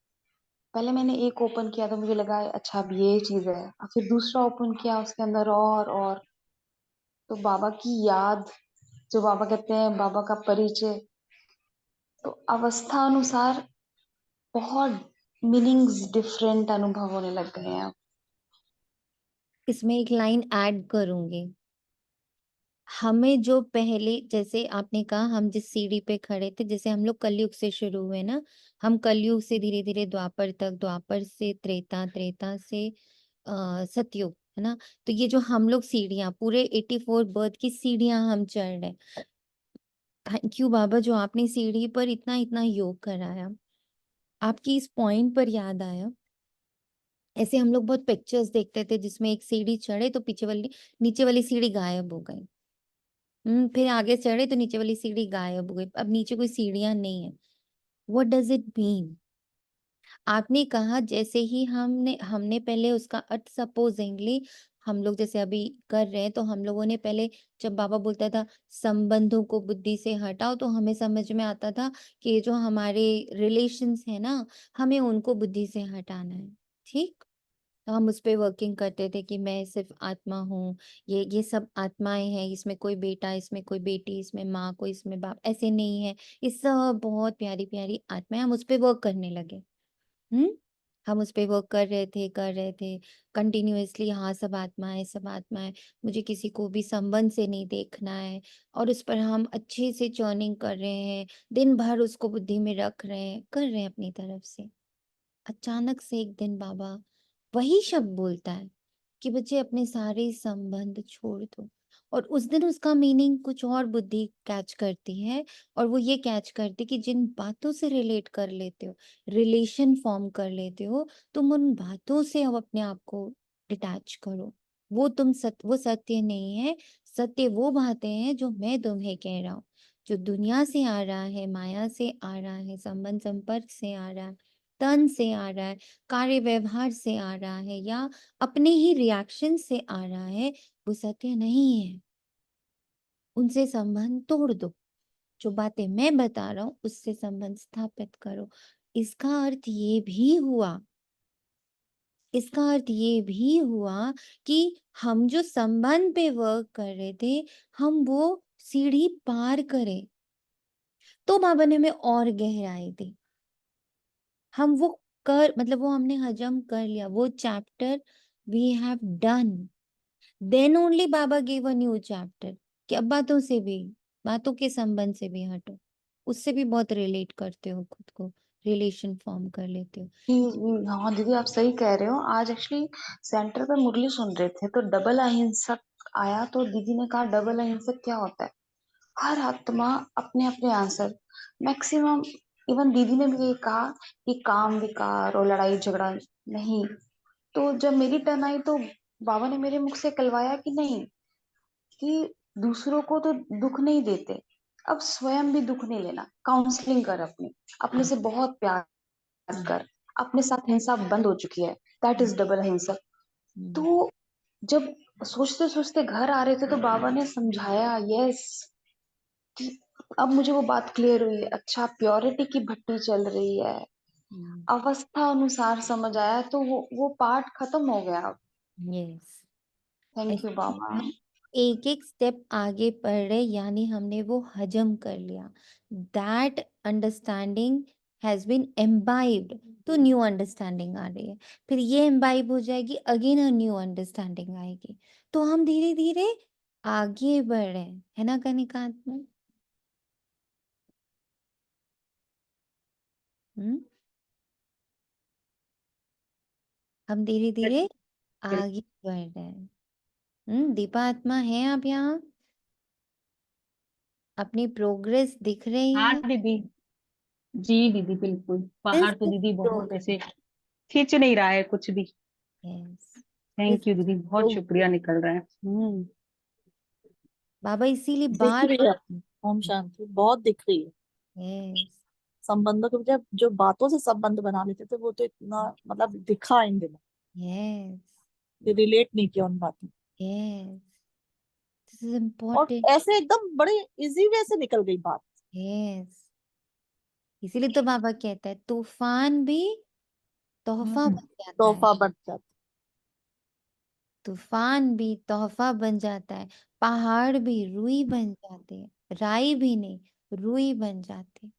पहले मैंने एक ओपन किया तो मुझे लगा अच्छा अब ये चीज है, और फिर दूसरा ओपन किया उसके अंदर और तो बाबा की याद, जो बाबा कहते हैं बाबा का परिचय, तो अवस्था अनुसार बहुत मीनिंग्स डिफरेंट अनुभव होने लग गए हैं। इसमें एक लाइन ऐड करूंगी। हमें जो पहले, जैसे आपने कहा हम जिस सीढ़ी पे खड़े थे, जैसे हम लोग कलयुग से शुरू हुए ना, हम कलयुग से धीरे धीरे द्वापर तक, द्वापर से त्रेता, त्रेता से सतयुग, है ना। तो ये जो हम लोग सीढ़ियां, पूरे 84 बर्थ की सीढ़ियां हम चढ़ रहे हैं। थैंक यू बाबा, जो आपने सीढ़ी पर इतना इतना योग कराया। आपकी इस पॉइंट पर याद आया, ऐसे हम लोग बहुत पिक्चर्स देखते थे जिसमें एक सीढ़ी चढ़े तो पीछे वाली, नीचे वाली सीढ़ी गायब हो गई। फिर आगे चढ़े तो नीचे वाली सीढ़ी गायब हो गई, अब नीचे कोई सीढ़ियां नहीं है। What does it mean? आपने कहा जैसे ही हमने हमने पहले उसका अर्थ सपोजिंगली, हम लोग जैसे अभी कर रहे हैं, तो हम लोगों ने पहले, जब बाबा बोलता था संबंधों को बुद्धि से हटाओ, तो हमें समझ में आता था कि ये जो हमारे रिलेशंस है ना, हमें उनको बुद्धि से हटाना है। ठीक, तो हम उस पे वर्किंग करते थे कि मैं सिर्फ आत्मा हूँ, ये सब आत्माएं हैं, इसमें कोई बेटा, इसमें कोई बेटी, इसमें माँ, कोई इसमें बाप, ऐसे नहीं है। ये सब बहुत प्यारी प्यारी आत्माएं, हम उस पे वर्क करने लगे। हम्म हम उस पे वर्क कर रहे थे कंटिन्यूअसली। हाँ, सब आत्माएं, सब आत्माएं, मुझे किसी को भी संबंध से नहीं देखना है। और उस पर हम अच्छे से चर्निंग कर रहे हैं, दिन भर उसको बुद्धि में रख रहे हैं, कर रहे हैं अपनी तरफ से। अचानक से एक दिन बाबा वही शब्द बोलता है कि बच्चे अपने सारे संबंध छोड़ दो। और उस दिन उसका मीनिंग कुछ और बुद्धि कैच करती है, और वो ये कैच करती कि जिन बातों से रिलेट कर लेते हो, रिलेशन फॉर्म कर लेते हो, तुम उन बातों से अब अपने आप को डिटैच करो। वो सत्य नहीं है। सत्य वो बातें हैं जो मैं तुम्हें कह रहा हूँ, जो दुनिया से आ रहा है, माया से आ रहा है, संबंध संपर्क से आ रहा है, तन से आ रहा है, कार्य व्यवहार से आ रहा है, या अपने ही रिएक्शन से आ रहा है, वो सत्य नहीं है। उनसे संबंध तोड़ दो। जो बातें मैं बता रहा हूं उससे संबंध स्थापित करो। इसका अर्थ ये भी हुआ, इसका अर्थ ये भी हुआ कि हम जो संबंध पे वर्क कर रहे थे, हम वो सीढ़ी पार करें। तो बाबा ने हमें और गहराई दी। हम वो मतलब वो हमने हजम कर लिया, वो chapter we have done. Then only Baba give a new chapter कि अब बातों से भी, बातों के संबंध से भी हटो। उससे भी बहुत रिलेट करते हो खुद को, रिलेशन फॉर्म कर लेते हो। हाँ दीदी, आप सही कह रहे हो। आज एक्चुअली सेंटर पे मुरली सुन रहे थे तो डबल अहिंसक आया, तो दीदी ने कहा डबल अहिंसक क्या होता है। हर आत्मा अपने अपने आंसर, मैक्सिमम, इवन दीदी ने भी ये कहा कि काम विकार और लड़ाई झगड़ा नहीं। तो जब मेरी टर्न आई तो बाबा ने मेरे मुख से कहलवाया कि नहीं, कि दूसरों को तो दुख नहीं देते, अब स्वयं भी दुख नहीं लेना। काउंसलिंग कर, अपने अपने से बहुत प्यार कर, अपने साथ हिंसा बंद हो चुकी है। दैट इज डबल अहिंसा। हम्म, तो जब सोचते सोचते घर आ रहे थे तो बाबा ने समझाया, यस, कि अब मुझे वो बात क्लियर हुई है। अच्छा, प्योरिटी की भट्टी चल रही है, हम्म, अवस्था अनुसार समझ आया, तो वो पार्ट खत्म हो गया अब। यस। थैंक यू ऐसे बाबा। हम एक एक स्टेप आगे बढ़ रहे, यानी हमने वो हजम कर लिया। That understanding has been imbibed, तो न्यू अंडरस्टैंडिंग आ रही है। फिर ये एम्बाइब हो जाएगी, अगेन अ न्यू अंडरस्टैंडिंग आएगी। तो हम धीरे धीरे आगे बढ़ रहे हैं, है ना कनिकांत में? हम्म हम धीरे धीरे आगे बढ़ रहे हैं। दीपा आत्मा है आप यहाँ? अपनी प्रोग्रेस दिख रही हाँ है? दीदी। जी दीदी, बिल्कुल। दिस पहाड़ तो इज दीदी बहुत प्रोग्रेस। ऐसे खींच नहीं रहा है कुछ भी। यस, दिस थैंक यू दीदी, बहुत प्रोग्रेस। शुक्रिया निकल रहा है। बाबा इसीलिए दिख बार रही है। ओम शांति बहुत दिख रही है। यस, संबंधों के बजाय जो बातों से संबंध बना लेते थे वो तो इतना मतलब दिखा इन दिनों, यस, रिलेट नहीं किया उन बातों। यस, दिस इज और इम्पोर्टेंट। ऐसे एकदम बड़े इजी वे से निकल गई बात। यस, इसीलिए तो बाबा कहता है तूफान भी तोहफा बन जाता है। तोहफा बन जाता। तूफान भी तोहफा बन जाता है, पहाड़ भी रुई बन जाते हैं, राई भी नहीं, रुई बन जाते,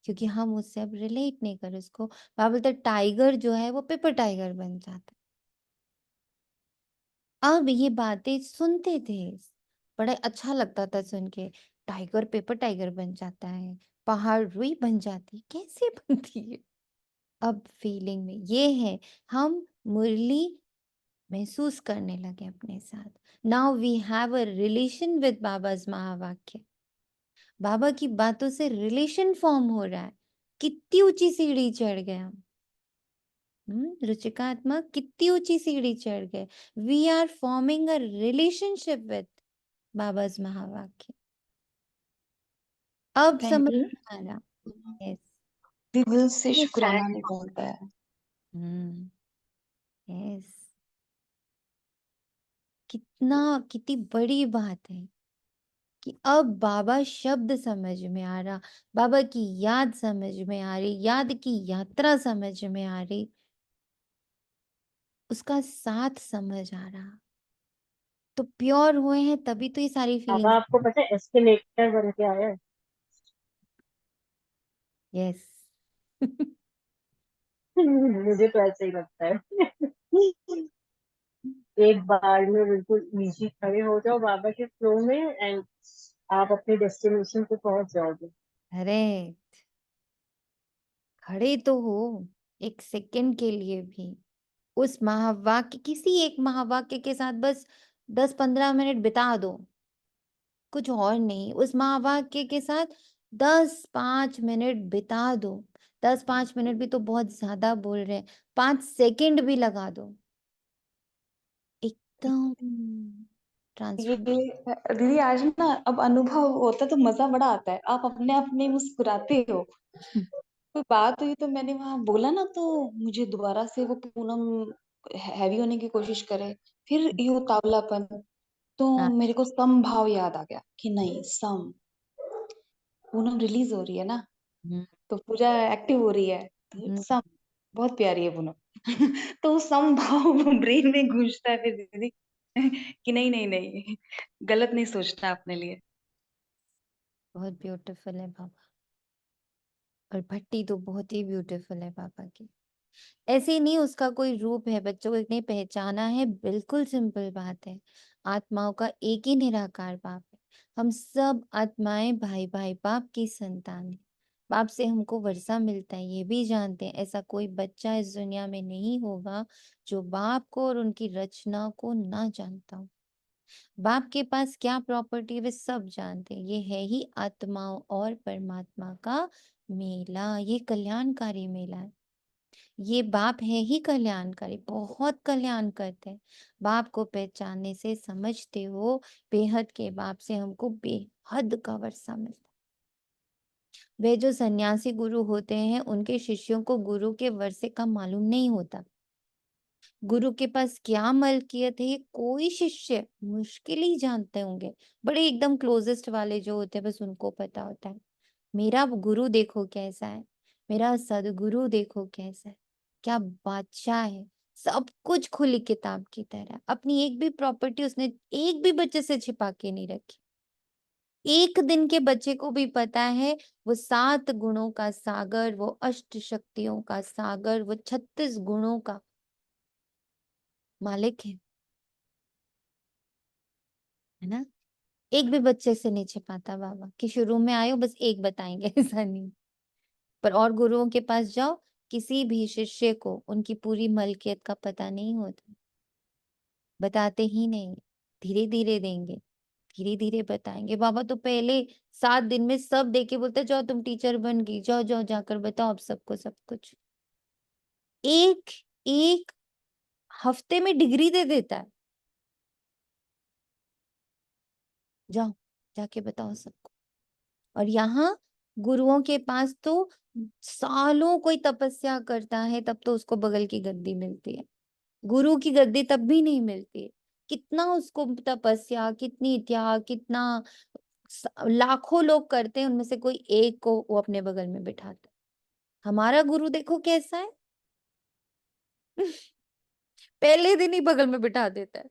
क्योंकि हम उससे अब रिलेट नहीं कर उसको। बाबा बोलते टाइगर जो है वो पेपर टाइगर बन जाता है। अब ये बातें सुनते थे, बड़ा अच्छा लगता था सुन के, टाइगर पेपर टाइगर बन जाता है, पहाड़ रुई बन जाती है, कैसे बनती है? अब फीलिंग में ये है, हम मुरली महसूस करने लगे अपने साथ। Now we have a relation with Baba's महावाक्य। बाबा की बातों से रिलेशन फॉर्म हो रहा है। कितनी ऊंची सीढ़ी चढ़ गए हम। रुचिकात्मा, कितनी ऊंची सीढ़ी चढ़ गए। We are forming a relationship with Baba's महावाक्य। अब थैंक समझ यू। में आ रहा। यस। दिल से ये शुक्राना शायद निकलता है। यस। कितनी बड़ी बात है कि अब बाबा शब्द समझ में आ रहा, बाबा की याद समझ में आ रही, याद की यात्रा समझ में आ रही, उसका साथ समझ आ रहा। तो प्योर हुए हैं तभी तो ये सारी बाबा फीलिंग्स। आपको पता है एस्केलेटर बन के आया है। यस। मुझे तो ऐसा ही लगता है। एक बार में बिल्कुल इजी खड़े हो जाओ बाबा के फ्लो में एंड आप अपने डेस्टिनेशन पे पहुंच जाओगे। अरे खड़े तो हो एक सेकंड के लिए भी उस महावाक्य, किसी एक महावाक्य के साथ बस 10-15 मिनट बिता दो, कुछ और नहीं। उस महावाक्य के साथ 10-5 मिनट बिता दो। 10-5 मिनट भी तो बहुत ज्यादा बोल रहे हैं, 5 सेकंड भी लगा दो, एकदम ये ट्रांसफॉर्म। दीदी आज ना अब अनुभव होता है तो मजा बड़ा आता है। आप अपने आप में मुस्कुराते हो। कोई बात हुई तो मैंने वहां बोला ना, तो मुझे दोबारा से वो पूनम हैवी होने की कोशिश करे, फिर ये उतावलापन, तो हाँ। मेरे को सम भाव याद आ गया कि नहीं, सम पूनम रिलीज हो रही है ना, हम्म, तो पूजा एक्टिव हो रही है, तो हम्म, सम बहुत प्यारी है पूनम। तो वो सम भाव ब्रेन में गूंजता है फिर दीदी कि नहीं नहीं नहीं, गलत नहीं सोचना अपने लिए। बहुत ब्यूटीफुल है बाबा। और भट्टी तो बहुत ही ब्यूटीफुल है बाबा की। ऐसे ही नहीं उसका कोई रूप है, बच्चों को नहीं पहचाना है, बिल्कुल सिंपल बात है। आत्माओं का एक ही निराकार बाप है। हम सब आत्माएं भाई भाई बाप की संतान है। बाप से हमको वर्षा मिलता है, ये भी जानते हैं। ऐसा कोई बच्चा इस दुनिया में नहीं होगा जो बाप को और उनकी रचना को ना जानता हो। बाप के पास क्या प्रॉपर्टी वे सब जानते हैं। ये है ही आत्माओं और परमात्मा का मेला, ये कल्याणकारी मेला है। ये बाप है ही कल्याणकारी, बहुत कल्याण करते हैं। बाप को पहचानने से समझते हो, बेहद के बाप से हमको बेहद का वर्षा मिलता है। वे जो सन्यासी गुरु होते हैं उनके शिष्यों को गुरु के वर्षे का मालूम नहीं होता। गुरु के पास क्या मलकियत है ये कोई शिष्य मुश्किल ही जानते होंगे। बड़े एकदम क्लोजेस्ट वाले जो होते हैं बस उनको पता होता है। मेरा गुरु देखो कैसा है, मेरा सदगुरु देखो कैसा है, क्या बादशाह है। सब कुछ खुली किताब की तरह, अपनी एक भी प्रॉपर्टी उसने एक भी बच्चे से छिपा के नहीं रखी। एक दिन के बच्चे को भी पता है वो 7 गुणों का सागर, वो अष्ट शक्तियों का सागर, वो 36 गुणों का मालिक है ना। एक भी बच्चे से नहीं छिपाता बाबा कि शुरू में आयो बस एक बताएंगे ऐसा नहीं। पर और गुरुओं के पास जाओ, किसी भी शिष्य को उनकी पूरी मलकियत का पता नहीं होता, बताते ही नहीं। धीरे धीरे देंगे, धीरे धीरे बताएंगे। बाबा तो पहले 7 दिन में सब देके बोलते जाओ तुम टीचर बन गई, जाओ जाओ जाकर बताओ अब सबको सब कुछ। एक एक हफ्ते में डिग्री दे देता है, जाओ जाके बताओ सबको। और यहाँ गुरुओं के पास तो सालों कोई तपस्या करता है तब तो उसको बगल की गद्दी मिलती है। गुरु की गद्दी तब भी नहीं मिलती है। कितना उसको तपस्या, कितनी त्याग, कितना लाखों लोग करते हैं, उनमें से कोई एक को वो अपने बगल में बिठाता है। हमारा गुरु देखो कैसा है पहले दिन ही बगल में बिठा देता है।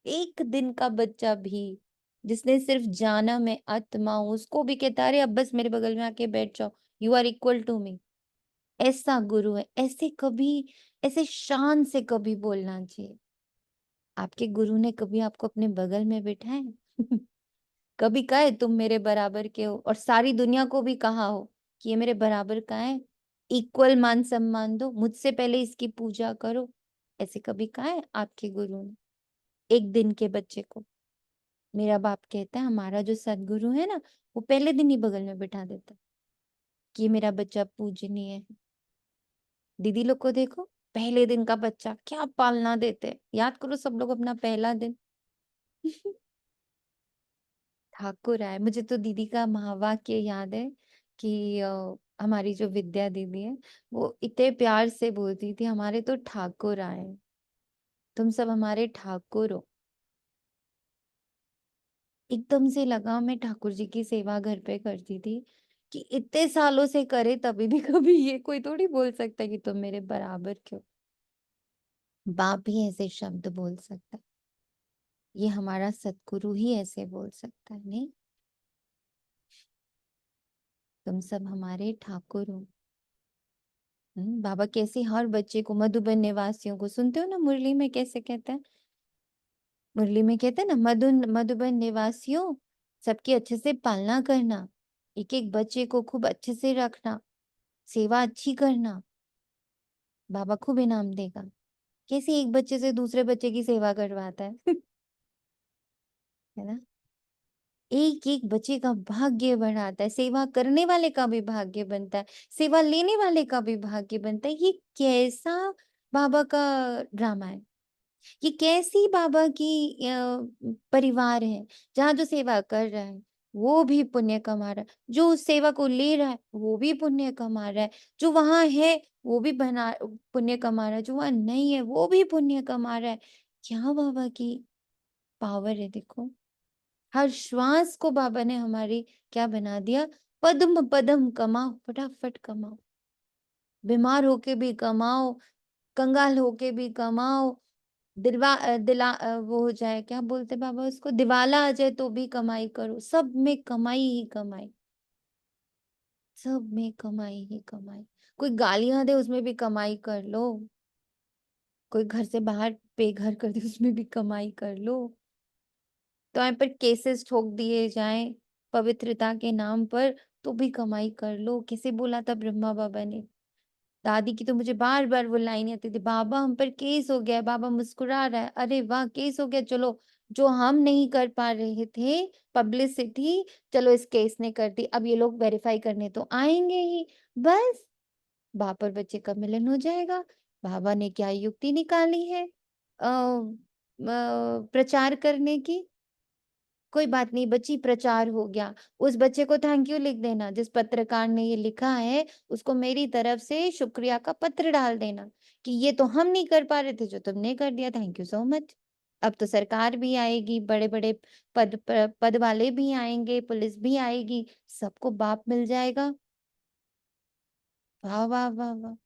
एक दिन का बच्चा भी जिसने सिर्फ जाना मैं आत्मा हूं उसको भी कहता है अब बस मेरे बगल में आके बैठ जाओ, you are equal to me. ऐसा गुरु है। ऐसे कभी, ऐसे शान से कभी बोलना चाहिए। आपके गुरु ने कभी आपको अपने बगल में बिठाए कभी कहा है तुम मेरे बराबर के हो, और सारी दुनिया को भी कहा हो कि ये मेरे बराबर का है, इक्वल मान सम्मान दो, मुझसे पहले इसकी पूजा करो। ऐसे कभी कहा है आपके गुरु ने एक दिन के बच्चे को? मेरा बाप कहता है हमारा जो सदगुरु है ना, वो पहले दिन ही बगल में बिठा देता है कि ये मेरा बच्चा पूजनीय है। दीदी लोग को देखो, पहले दिन का बच्चा क्या पालना देते हैं। याद करो सब लोग अपना पहला दिन। ठाकुर आए। मुझे तो दीदी का महावाक्य याद है कि हमारी जो विद्या दीदी है वो इतने प्यार से बोलती थी, हमारे तो ठाकुर आए, तुम सब हमारे ठाकुर हो। एकदम से लगा, मैं ठाकुर जी की सेवा घर पे करती थी कि इतने सालों से करे तभी भी कभी ये कोई थोड़ी बोल सकता है कि तुम मेरे बराबर क्यों। बाप ही ऐसे शब्द बोल सकता है, ये हमारा सतगुरु ही ऐसे बोल सकता है। नहीं, तुम सब हमारे ठाकुर हो। बाबा कैसे हर बच्चे को, मधुबन निवासियों को, सुनते हो ना मुरली में कैसे कहते हैं? मुरली में कहते हैं ना, मधुबन निवासियों सबकी अच्छे से पालना करना, एक एक बच्चे को खूब अच्छे से रखना, सेवा अच्छी करना, बाबा खूब इनाम देगा। कैसे एक बच्चे से दूसरे बच्चे की सेवा करवाता है। है ना? एक एक बच्चे का भाग्य बढ़ाता है, सेवा करने वाले का भी भाग्य बनता है, सेवा लेने वाले का भी भाग्य बनता है। ये कैसा बाबा का ड्रामा है, ये कैसी बाबा की परिवार है, जहाँ जो सेवा कर रहा है वो भी पुण्य कमा रहा है, जो उस सेवा को ले रहा है वो भी पुण्य कमा रहा है, जो वहां है वो भी बना पुण्य कमा रहा है, जो वहां नहीं है वो भी पुण्य कमा रहा है। क्या बाबा की पावर है देखो। हर श्वास को बाबा ने हमारी क्या बना दिया, पद्म पद्म कमाओ, फटाफट कमाओ, बीमार होके भी कमाओ, कंगाल होके भी कमाओ, वो हो जाए, क्या बोलते बाबा उसको, दिवाला आ जाए तो भी कमाई करो, सब में कमाई ही कमाई, सब में कमाई ही कमाई। कोई गालियां दे उसमें भी कमाई कर लो, कोई घर से बाहर बेघर कर दे उसमें भी कमाई कर लो, तो यहाँ पर केसेस ठोक दिए जाएं पवित्रता के नाम पर तो भी कमाई कर लो। किसे बोला था ब्रह्मा बाबा ने? दादी की तो मुझे बार बार वो लाइन आती थी, बाबा हम पर केस हो गया है। बाबा मुस्कुरा रहा है, अरे वाह केस हो गया, चलो जो हम नहीं कर पा रहे थे पब्लिसिटी, चलो इस केस ने कर दी, अब ये लोग वेरीफाई करने तो आएंगे ही, बस बाप और बच्चे का मिलन हो जाएगा। बाबा ने क्या युक्ति निकाली है प्रचार करने की? कोई बात नहीं बच्ची, प्रचार हो गया, उस बच्चे को थैंक यू लिख देना, जिस पत्रकार ने ये लिखा है उसको मेरी तरफ से शुक्रिया का पत्र डाल देना कि ये तो हम नहीं कर पा रहे थे जो तुमने कर दिया, थैंक यू सो मच। अब तो सरकार भी आएगी, बड़े बड़े पद वाले भी आएंगे, पुलिस भी आएगी, सबको बाप मिल जाएगा। वाह वाह वाह वाह,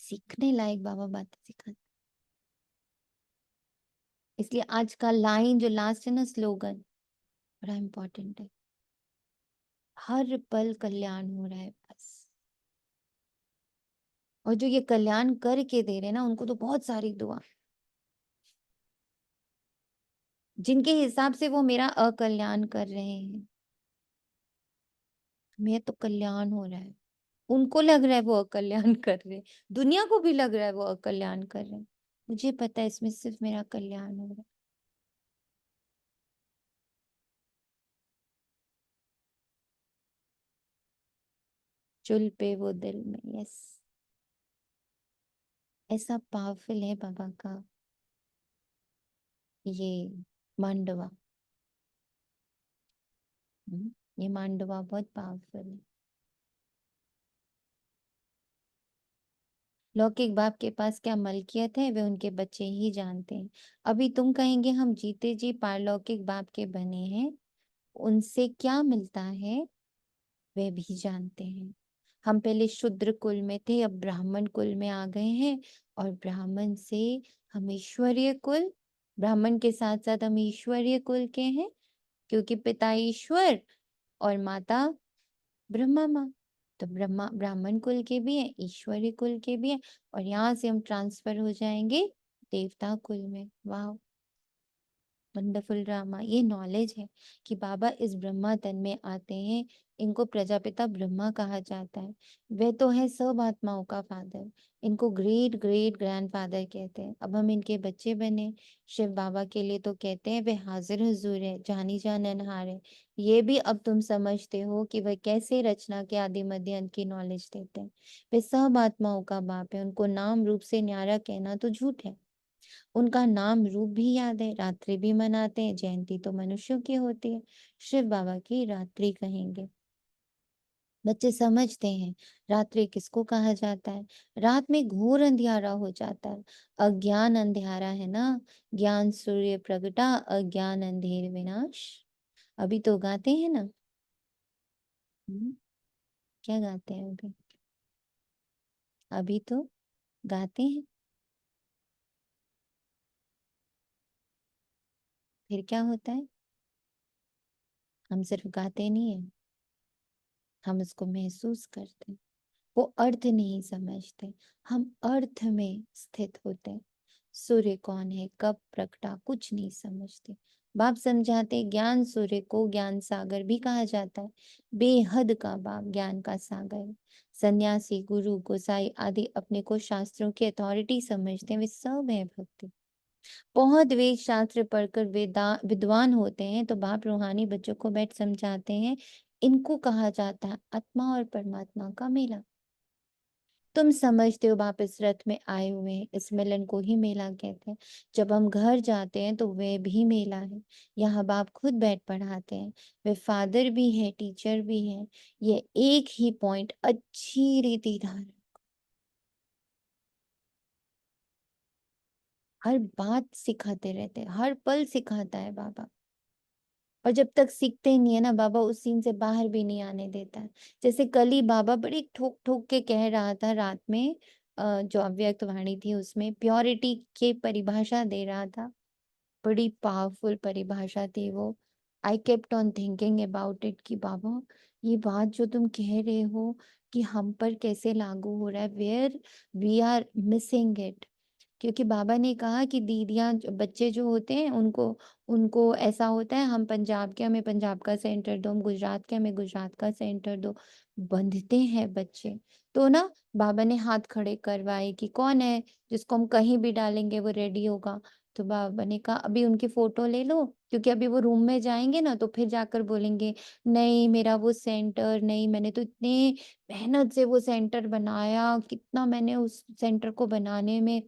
सीखने लायक बाबा बातें सिखाते। इसलिए आज का लाइन जो लास्ट है ना, स्लोगन बड़ा इंपॉर्टेंट है, हर पल कल्याण हो रहा है बस। और जो ये कल्याण करके दे रहे हैं ना, उनको तो बहुत सारी दुआ, जिनके हिसाब से वो मेरा अकल्याण कर रहे हैं, मेरा तो कल्याण हो रहा है, उनको लग रहा है वो अकल्याण कर रहे हैं, दुनिया को भी लग रहा है वो अकल्याण कर रहे हैं, मुझे पता है इसमें सिर्फ मेरा कल्याण हो रहा है। चुल पे वो दिल में, यस, ऐसा पावरफुल है बाबा का ये मांडवा। ये मांडवा बहुत पावरफुल है। लौकिक बाप के पास क्या मलकियत है वे उनके बच्चे ही जानते हैं। अभी तुम कहेंगे हम जीते जी पारलौकिक बाप के बने हैं, उनसे क्या मिलता है वे भी जानते हैं। हम पहले शूद्र कुल में थे, अब ब्राह्मण कुल में आ गए हैं, और ब्राह्मण से हम ईश्वरीय कुल, ब्राह्मण के साथ साथ हम ईश्वरीय कुल के हैं, क्योंकि पिता ईश्वर और माता ब्रह्मा माँ, तो ब्रह्मा ब्राह्मण कुल के भी हैं, ईश्वरी कुल के भी हैं, और यहाँ से हम ट्रांसफर हो जाएंगे देवता कुल में। वाह, वंडरफुल ड्रामा। ये नॉलेज है कि बाबा इस ब्रह्मा तन में आते हैं, इनको प्रजापिता ब्रह्मा कहा जाता है। वे तो है सब आत्माओं का फादर, इनको ग्रेट ग्रेट ग्रैंडफादर कहते हैं। अब हम इनके बच्चे बने। शिव बाबा के लिए तो कहते हैं वे हाजिर हुजूर है, जानी जान अनहार है। ये भी अब तुम समझते हो कि वह कैसे रचना के आदि मध्य अंत की नॉलेज देते हैं। वे सब आत्माओं का बाप है, उनको नाम रूप से न्यारा कहना तो झूठ है। उनका नाम रूप भी याद है, रात्रि भी मनाते हैं। जयंती तो मनुष्यों की होती है, शिव बाबा की रात्रि कहेंगे। बच्चे समझते हैं रात्रि किसको कहा जाता है। रात में घोर अंधियारा हो जाता है, अज्ञान अंधियारा है ना। ज्ञान सूर्य प्रगटा, अज्ञान अंधेर विनाश। अभी तो गाते हैं ना। क्या गाते हैं अभी? अभी तो गाते हैं। फिर क्या होता है? हम सिर्फ गाते नहीं है, हम उसको महसूस करते हैं। वो अर्थ नहीं समझते, हम अर्थ में स्थित होते हैं। सूर्य कौन है, कब प्रगटा, कुछ नहीं समझते। बाप समझाते, ज्ञान सूर्य को ज्ञान सागर भी कहा जाता है। बेहद का बाप ज्ञान का सागर है। सन्यासी, गुरु, गोसाई आदि अपने को शास्त्रों की अथॉरिटी समझते हैं, वे सब है भक्ति। बहुत वेद शास्त्र पढ़कर विद्वान होते हैं तो बाप रूहानी बच्चों को बैठ समझाते हैं। इनको कहा जाता है आत्मा और परमात्मा का मेला। तुम समझते हो बाप इस रथ में आए हुए हैं, इस मिलन को ही मेला कहते हैं। जब हम घर जाते हैं तो वे भी मेला है। यहाँ बाप खुद बैठ पढ़ाते हैं, वे फादर भी है, टीचर भी है। ये एक ही पॉइंट अच्छी रीति धारण, हर बात सिखाते रहते हैं, हर पल सिखाता है बाबा। और जब तक सीखते नहीं है ना, बाबा उस सीन से बाहर भी नहीं आने देता है। जैसे कल ही बाबा बड़ी ठोक ठोक के कह रहा था रात में, जो अव्यक्त वाणी थी उसमें प्योरिटी के परिभाषा दे रहा था। बड़ी पावरफुल परिभाषा थी वो। I kept on thinking about it कि बाबा ये बात जो तुम कह रहे हो कि हम पर कैसे लागू हो रहा है, where we are missing it. क्योंकि बाबा ने कहा कि दीदियां बच्चे जो होते हैं उनको उनको ऐसा होता है, हम पंजाब के, हमें पंजाब का सेंटर दो, हम गुजरात के, हमें गुजरात का सेंटर दो। बंधते हैं बच्चे। तो ना बाबा ने हाथ खड़े करवाए कि कौन है जिसको हम कहीं भी डालेंगे वो रेडी होगा। तो बाबा ने कहा अभी उनकी फोटो ले लो, क्योंकि अभी वो रूम में जाएंगे ना तो फिर जाकर बोलेंगे नहीं मेरा वो सेंटर नहीं, मैंने तो इतने मेहनत से वो सेंटर बनाया, कितना मैंने उस सेंटर को बनाने में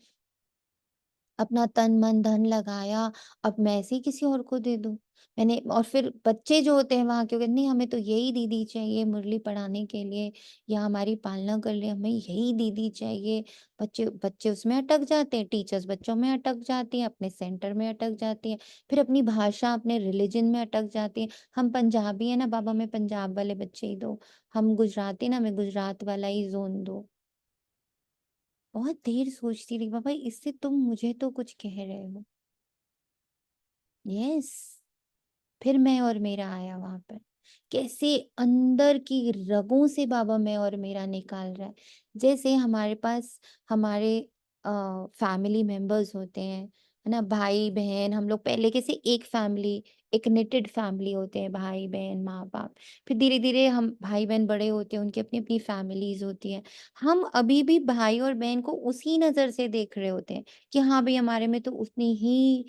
अपना तन मन धन लगाया, अब मैं ऐसे ही किसी और को दे दूं। मैंने, और फिर बच्चे जो होते हैं वहां के, नहीं हमें तो यही दीदी चाहिए मुरली पढ़ाने के लिए या हमारी पालना कर ले, हमें यही दीदी चाहिए। बच्चे बच्चे उसमें अटक जाते हैं, टीचर्स बच्चों में अटक जाती हैं, अपने सेंटर में अटक जाती हैं, फिर अपनी भाषा अपने रिलीजन में अटक जाती है। हम पंजाबी है ना बाबा, में पंजाब वाले बच्चे ही दो, हम गुजराती ना, मैं गुजरात वाला ही जोन दो। बहुत देर सोचती रही बाबा, इससे तुम मुझे तो कुछ कह रहे हो। यस। फिर मैं और मेरा आया वहां पर, कैसे अंदर की रगों से बाबा मैं और मेरा निकाल रहा है। जैसे हमारे पास हमारे फैमिली मेंबर्स होते हैं, है ना, भाई बहन, हम लोग पहले कैसे एक फैमिली, एक निटेड फैमिली होते हैं, भाई बहन माँ बाप। फिर धीरे धीरे हम भाई बहन बड़े होते हैं, उनकी अपनी अपनी फैमिलीज होती है। हम अभी भी भाई और बहन को उसी नजर से देख रहे होते हैं कि हाँ भाई हमारे में तो उतनी ही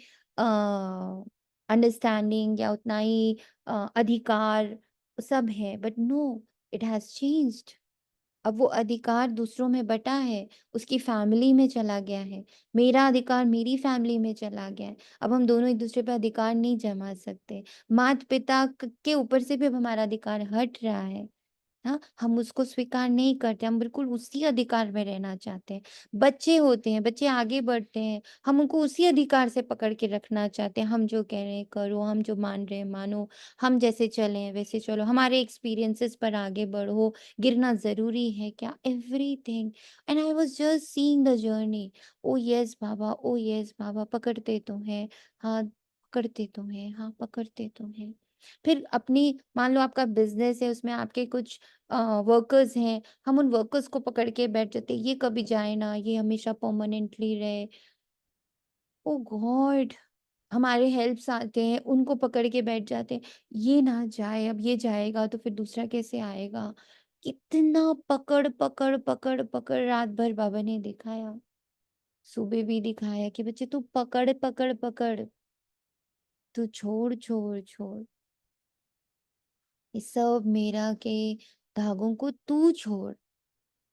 अंडरस्टैंडिंग या उतना ही अधिकार सब है। But no, it has changed. अब वो अधिकार दूसरों में बटा है, उसकी फैमिली में चला गया है। मेरा अधिकार मेरी फैमिली में चला गया है। अब हम दोनों एक दूसरे पे अधिकार नहीं जमा सकते। माता पिता के ऊपर से भी अब हमारा अधिकार हट रहा है। हाँ, हम उसको स्वीकार नहीं करते, हम बिल्कुल उसी अधिकार में रहना चाहते हैं। बच्चे होते हैं, बच्चे आगे बढ़ते हैं, हम उनको उसी अधिकार से पकड़ के रखना चाहते हैं। हम जो कह रहे हैं करो, हम जो मान रहे हैं मानो, हम जैसे चले हैं वैसे चलो, हमारे एक्सपीरियंसेस पर आगे बढ़ो। गिरना जरूरी है क्या? Everything. And I was just seeing the journey. Oh yes Baba, oh yes Baba, पकड़ते तो हैं, हाँ पकड़ते तो हैं, हाँ पकड़ते तो हैं। फिर अपनी, मान लो आपका बिजनेस है, उसमें आपके कुछ वर्कर्स हैं, हम उन वर्कर्स को पकड़ के बैठ जाते, ये कभी जाए ना, ये हमेशा परमानेंटली रहे। ओ गॉड, हमारे हेल्प्स आते हैं, उनको पकड़ के बैठ जाते हैं, ये ना जाए, अब ये जाएगा तो फिर दूसरा कैसे आएगा। कितना पकड़ पकड़ पकड़ पकड़ रात भर बाबा ने दिखाया, सुबह भी दिखाया कि बच्चे तू पकड़ पकड़ पकड़, तू छोड़ छोड़ छोड़, ये सब मेरा के धागों को तू छोड़।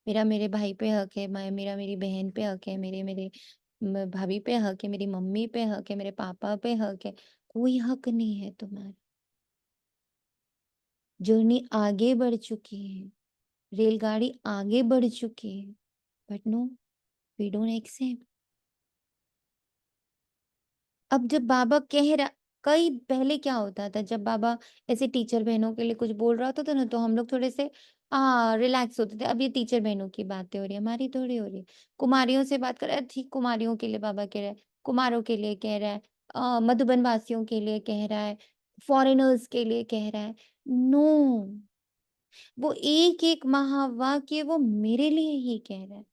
मेरा मेरे भाई पे हक है, मेरा मेरी बहन पे हक है, मेरे मेरे भाभी पे हक है, मेरी मम्मी पे हक है, मेरे पापा पे हक है, कोई हक नहीं है तुम्हारा। जर्नी आगे बढ़ चुकी है, रेलगाड़ी आगे बढ़ चुकी है, but no, we don't accept. अब जब बाबा कह रहा, कई पहले क्या होता था, जब बाबा ऐसे टीचर बहनों के लिए कुछ बोल रहा होता था ना, तो हम लोग थोड़े से रिलैक्स होते थे। अब ये टीचर बहनों की बातें हो रही है, हमारी थोड़ी हो रही है। कुमारियों से बात कर रहा है, ठीक, कुमारियों के लिए बाबा कह रहा है, कुमारों के लिए कह रहा है, मधुबन वासियों के लिए कह रहा है, फॉरेनर्स के लिए कह रहा है। नो, वो एक एक महावाक्य वो मेरे लिए ही कह रहा है।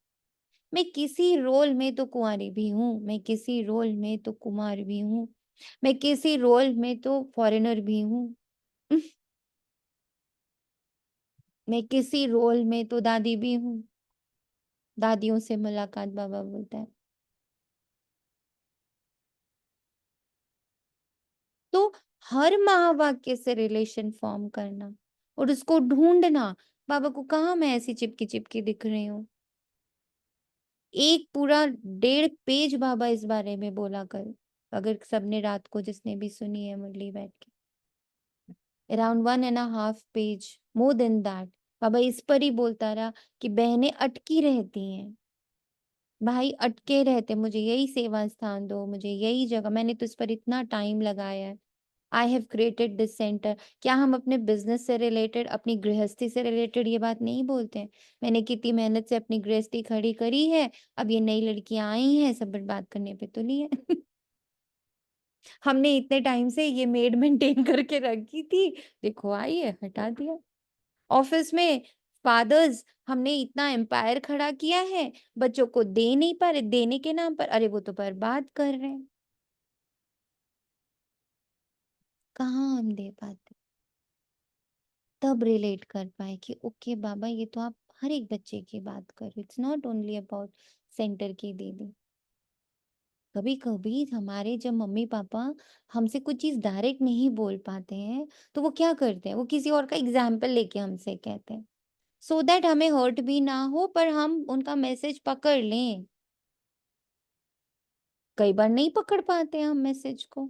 मैं किसी रोल में तो कुंवारी भी हूँ, मैं किसी रोल में तो कुमार भी हूँ, मैं किसी रोल में तो फॉरेनर भी हूँ, मैं किसी रोल में तो दादी भी हूँ। दादियों से मुलाकात बाबा बोलता है। तो हर महावाक्य से रिलेशन फॉर्म करना और उसको ढूंढना, बाबा को कहाँ मैं ऐसी चिपकी चिपकी दिख रही हूँ। एक पूरा 1.5 पेज बाबा इस बारे में बोला कर, अगर सबने रात को जिसने भी सुनी है मुरली बैठ के, around 1.5 page, more than that, Baba इस पर ही बोलता रहा कि बहनें अटकी रहती हैं, भाई अटके रहते, मुझे यही सेवा स्थान दो, मुझे यही जगह, मैंने तो इस पर इतना टाइम लगाया है। I have created this centre. क्या हम अपने बिजनेस से रिलेटेड, अपनी गृहस्थी से रिलेटेड ये बात नहीं बोलते हैं? मैंने कितनी मेहनत से अपनी गृहस्थी खड़ी करी है, अब ये नई लड़कियां आई हैं, सब पर बात करने पे तो नहीं है। हमने इतने टाइम से ये मेड मेंटेन करके रखी थी, देखो आई है, हटा दिया। ऑफिस में फादर्स, हमने इतना एम्पायर खड़ा किया है, बच्चों को दे नहीं पा रहे, देने के नाम पर अरे वो तो बर्बाद कर रहे हैं। कहाँ हम दे पाते, तब रिलेट कर पाए कि ओके बाबा, ये तो आप हर एक बच्चे की बात कर रहे, it's not only about centre की दीदी। कभी कभी हमारे जब मम्मी पापा हमसे कुछ चीज डायरेक्ट नहीं बोल पाते हैं, तो वो क्या करते हैं, वो किसी और का एग्जाम्पल लेके हमसे कहते हैं, सो दैट हमें हर्ट भी ना हो, पर हम उनका मैसेज पकड़ लें। कई बार नहीं पकड़ पाते हम मैसेज को,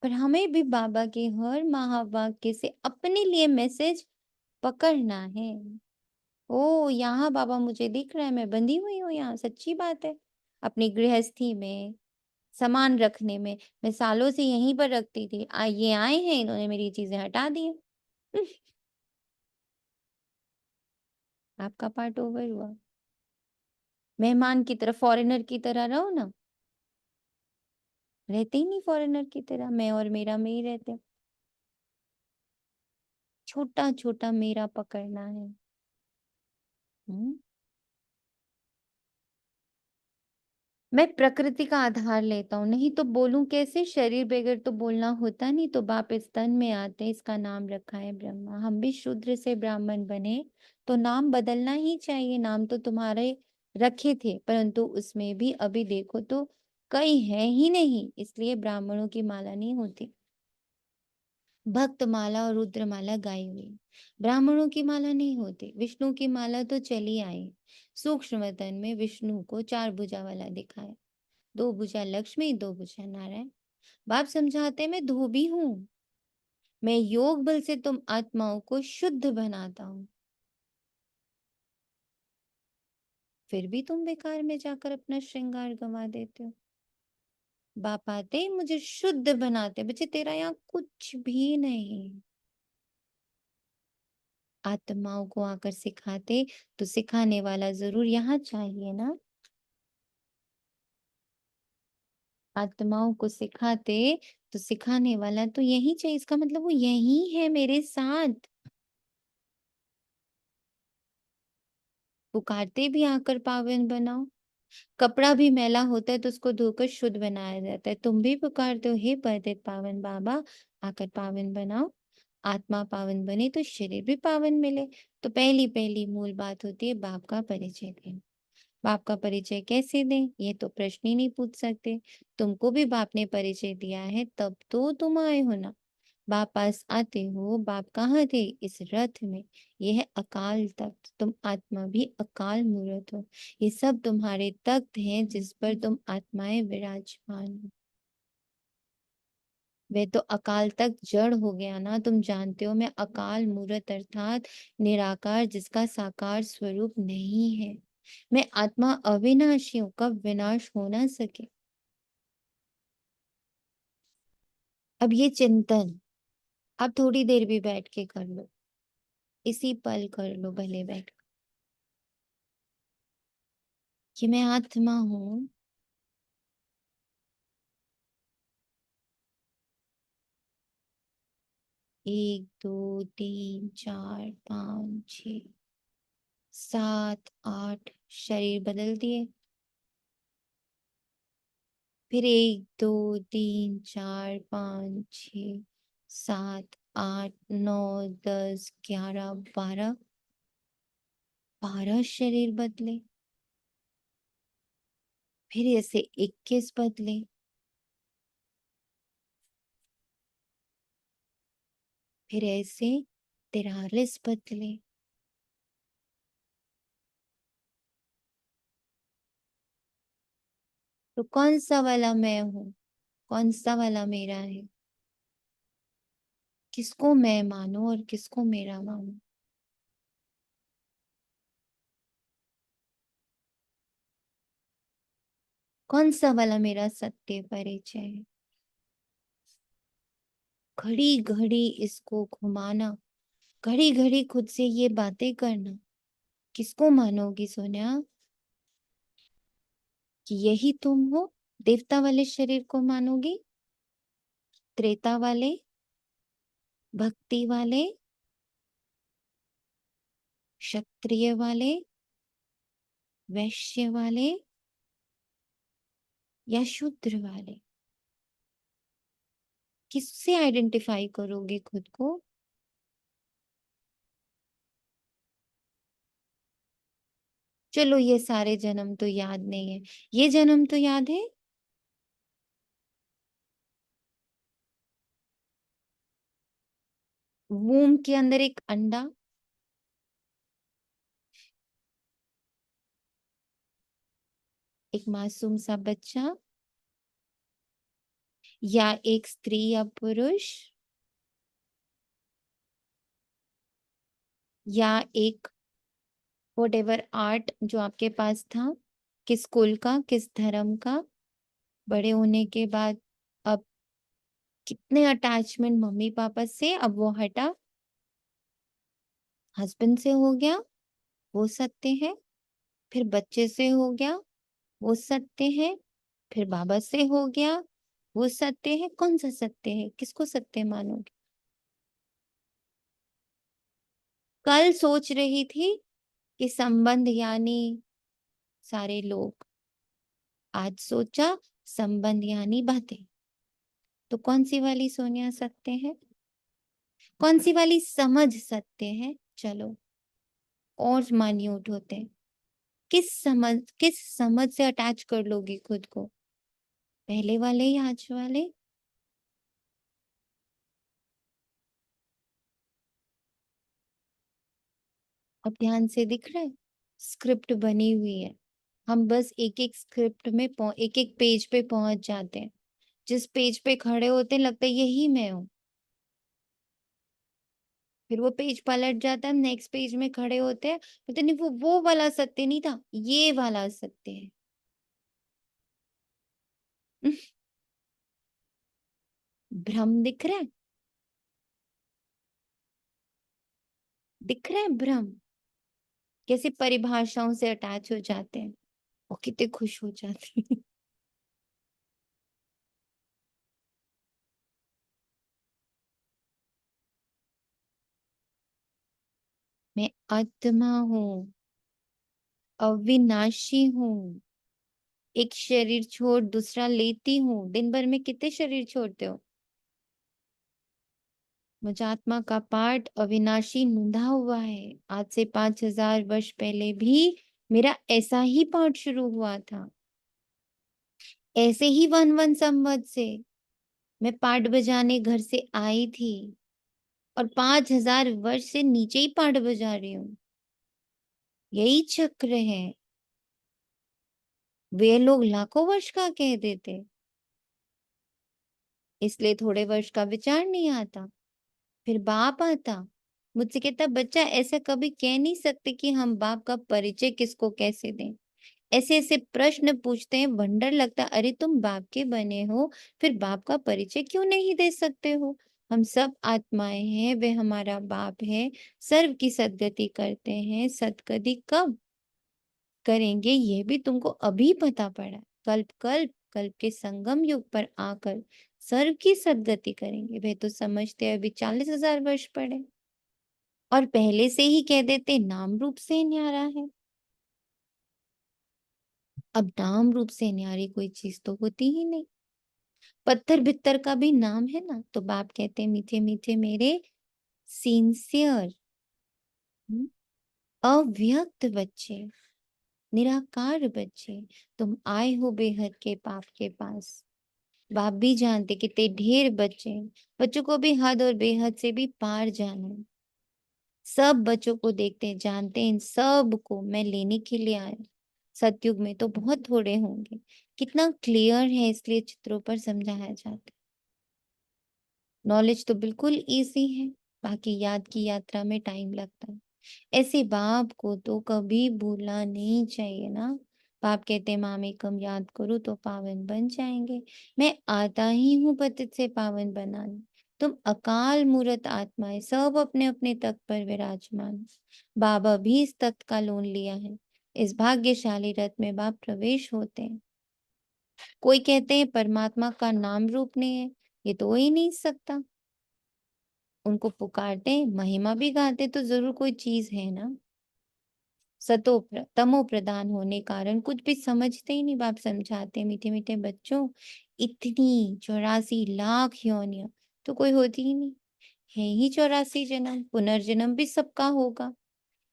पर हमें भी बाबा के हर महावाक्य से अपने लिए मैसेज पकड़ना है। ओ यहाँ बाबा मुझे दिख रहा है, मैं बंधी हुई हूँ यहाँ, सच्ची बात है। अपनी गृहस्थी में, सामान रखने में, मैं सालों से यहीं पर रखती थी, ये आए हैं, इन्होंने मेरी चीजें हटा दी हैं। आपका पार्ट ओवर हुआ। मेहमान की तरह, फॉरेनर की तरह रहो ना, रहते ही नहीं फॉरेनर की तरह, मैं और मेरा में ही रहते। छोटा छोटा मेरा पकड़ना है। हम्म। मैं प्रकृति का आधार लेता हूँ, नहीं तो बोलूं कैसे, शरीर बगैर तो बोलना होता नहीं, तो बाप इस तन में आते, इसका नाम रखा है ब्रह्मा। हम भी शूद्र से ब्राह्मण बने, तो नाम बदलना ही चाहिए। नाम तो तुम्हारे रखे थे, परंतु उसमें भी अभी देखो तो कई है ही नहीं, इसलिए ब्राह्मणों की माला नहीं होती। भक्त माला और रुद्र माला गाई हुई, ब्राह्मणों की माला नहीं होती। विष्णु की माला तो चली आई, सूक्ष्म वतन में विष्णु को 4 भुजा वाला दिखाया, 2 भुजा लक्ष्मी, 2 भुजा नारायण। बाप समझाते मैं धोबी हूं, मैं योग बल से तुम आत्माओं को शुद्ध बनाता हूं, फिर भी तुम बेकार में जाकर अपना श्रृंगार गंवा देते हो। बाप आते मुझे शुद्ध बनाते, बच्चे तेरा यहाँ कुछ भी नहीं। आत्माओं को आकर सिखाते, तो सिखाने वाला जरूर यहाँ चाहिए ना। आत्माओं को सिखाते, तो सिखाने वाला तो यही चाहिए, इसका मतलब वो यही है मेरे साथ। पुकारते भी आकर पावन बनाओ, कपड़ा भी मैला होता है तो उसको धोकर शुद्ध बनाया जाता है। तुम भी पुकारते हो, हे पतित पावन बाबा, आकर पावन बनाओ। आत्मा पावन बने तो शरीर भी पावन मिले। तो पहली पहली मूल बात होती है बाप का परिचय देना। बाप का परिचय कैसे दें, ये तो प्रश्न ही नहीं पूछ सकते। तुमको भी बाप ने परिचय दिया है, तब तो तुम आए हो ना। बाप पास आते हो। बाप कहाँ थे? इस रथ में। यह है अकाल तख्त। तुम आत्मा भी अकाल मूर्त हो। ये सब तुम्हारे तख्त हैं जिस पर तुम आत्माएं विराजमान हो। वे तो अकाल तक जड़ हो गया ना। तुम जानते हो मैं अकाल मूर्त अर्थात निराकार, जिसका साकार स्वरूप नहीं है। मैं आत्मा अविनाशी हूं, कब विनाश हो ना सके। अब ये चिंतन अब थोड़ी देर भी बैठ के कर लो, इसी पल कर लो भले बैठ कि मैं आत्मा हूं। एक दो तीन चार पाँच छ सात आठ शरीर बदल दिए। फिर एक दो तीन चार पाँच छ सात आठ नौ 10 11 12 12 शरीर बदले। फिर ऐसे 21 बदले। फिर ऐसे 43 बदले। तो कौन सा वाला मैं हूं, कौन सा वाला मेरा है? किसको मैं मानूं और किसको मेरा मानूं? कौन सा वाला मेरा सत्य परिचय है? घड़ी घड़ी इसको घुमाना, घड़ी घड़ी खुद से ये बातें करना। किसको मानोगी सोनिया? कि यही तुम हो? देवता वाले शरीर को मानोगी? त्रेता वाले, भक्ति वाले, क्षत्रिय वाले, वैश्य वाले या शूद्र वाले? किससे आइडेंटिफाई करोगे खुद को? चलो ये सारे जन्म तो याद नहीं है, ये जन्म तो याद है। वूम के अंदर एक अंडा, एक मासूम सा बच्चा, या एक स्त्री या पुरुष, या एक व्हाटएवर आर्ट जो आपके पास था, किस कुल का, किस धर्म का। बड़े होने के बाद अब कितने अटैचमेंट मम्मी पापा से, अब वो हटा, हस्बैंड से हो गया, वो सत्य है। फिर बच्चे से हो गया, वो सत्य है। फिर बाबा से हो गया, वो सत्य है। कौन सा सत्य है? किसको सत्य मानोगे? कल सोच रही थी कि संबंध यानी सारे लोग, आज सोचा संबंध यानी बातें। तो कौन सी वाली सोनिया सत्य है? कौन सी वाली समझ सत्य है? चलो और मान्यूट होते हैं। किस समझ से अटैच कर लोगी खुद को? पहले वाले या आज वाले? अब ध्यान से दिख रहा है, स्क्रिप्ट बनी हुई है। हम बस एक एक स्क्रिप्ट में एक एक पेज पे पहुंच जाते हैं। जिस पेज पे खड़े होते हैं लगता है यही मैं हूँ। फिर वो पेज पलट जाता है, नेक्स्ट पेज में खड़े होते हैं, बोलते नहीं वो वाला सत्य नहीं था, ये वाला सत्य है। भ्रम दिख रहा है? दिख रहा है भ्रम? कैसे परिभाषाओं से अटैच हो जाते हैं और कितने खुश हो जाते हैं। मैं आत्मा हूँ, अविनाशी हूँ, एक शरीर छोड़ दूसरा लेती हूँ। दिन भर में कितने शरीर छोड़ते हो? मुझ आत्मा का पाठ अविनाशी नूंधा हुआ है। आज से 5000 वर्ष पहले भी मेरा ऐसा ही पाठ शुरू हुआ था। ऐसे ही 11 संवत से मैं पाठ बजाने घर से आई थी और 5000 वर्ष से नीचे ही पाठ बजा रही हूँ। यही चक्र है। वे लोग लाखों वर्ष का कह देते, इसलिए थोड़े वर्ष का विचार नहीं आता। फिर बाप आता, मुझसे कहता बच्चा ऐसा कभी कह नहीं सकते कि हम बाप का परिचय किसको कैसे दें। ऐसे ऐसे प्रश्न पूछते हैं, वंडर लगता, अरे तुम बाप के बने हो, फिर बाप का परिचय क्यों नहीं दे सकते हो? हम सब आत्माएं हैं, वे हमारा बाप है, सर्व की सदगति करते हैं। सदगति कब करेंगे ये भी तुमको अभी पता पड़ा। कल्प कल्प कल्प के संगम युग पर आकर सर्व की सदगति करेंगे। वे तो समझते हैं अभी 40,000 वर्ष पड़े और पहले से ही कह देते नाम रूप से न्यारा है। अब नाम रूप से न्यारी कोई चीज तो होती ही नहीं। पत्थर भित्तर का भी नाम है ना। तो बाप कहते मीठे मीठे मेरे सिंसियर अव्यक्त बच्चे, निराकार बच्चे, तुम आए हो बेहद के पाप के पास। बाप भी जानते कितने ढेर बच्चे, बच्चों को भी हद और बेहद से भी पार जाना। सब बच्चों को देखते हैं, जानते हैं इन सब को मैं लेने के लिए आया। सतयुग में तो बहुत थोड़े होंगे। कितना क्लियर है, इसलिए चित्रों पर समझाया जाता है। नॉलेज तो बिल्कुल इजी है, बाकी याद की यात्रा में टाइम लगता है। ऐसे बाप को तो कभी भूलना नहीं चाहिए ना। बाप कहते हैं मामेकम याद करो तो पावन बन जाएंगे। मैं आता ही हूँ पतित से पावन बनाने। तुम अकाल मूर्त आत्माएं सब अपने अपने तख्त पर विराजमान। बाबा भी इस तख्त का लोन लिया है। इस भाग्यशाली रथ में बाप प्रवेश होते हैं। कोई कहते हैं परमात्मा का नाम रूप नहीं है, ये तो हो ही नहीं सकता। उनको पुकारते महिमा भी गाते तो जरूर कोई चीज है ना। तमो प्रधान होने कारण कुछ भी समझते ही नहीं। बाप समझाते मीठे मीठे बच्चों, इतनी 84 लाख योनियां तो कोई होती ही नहीं है। ही 84 जन्म, पुनर्जन्म भी सबका होगा।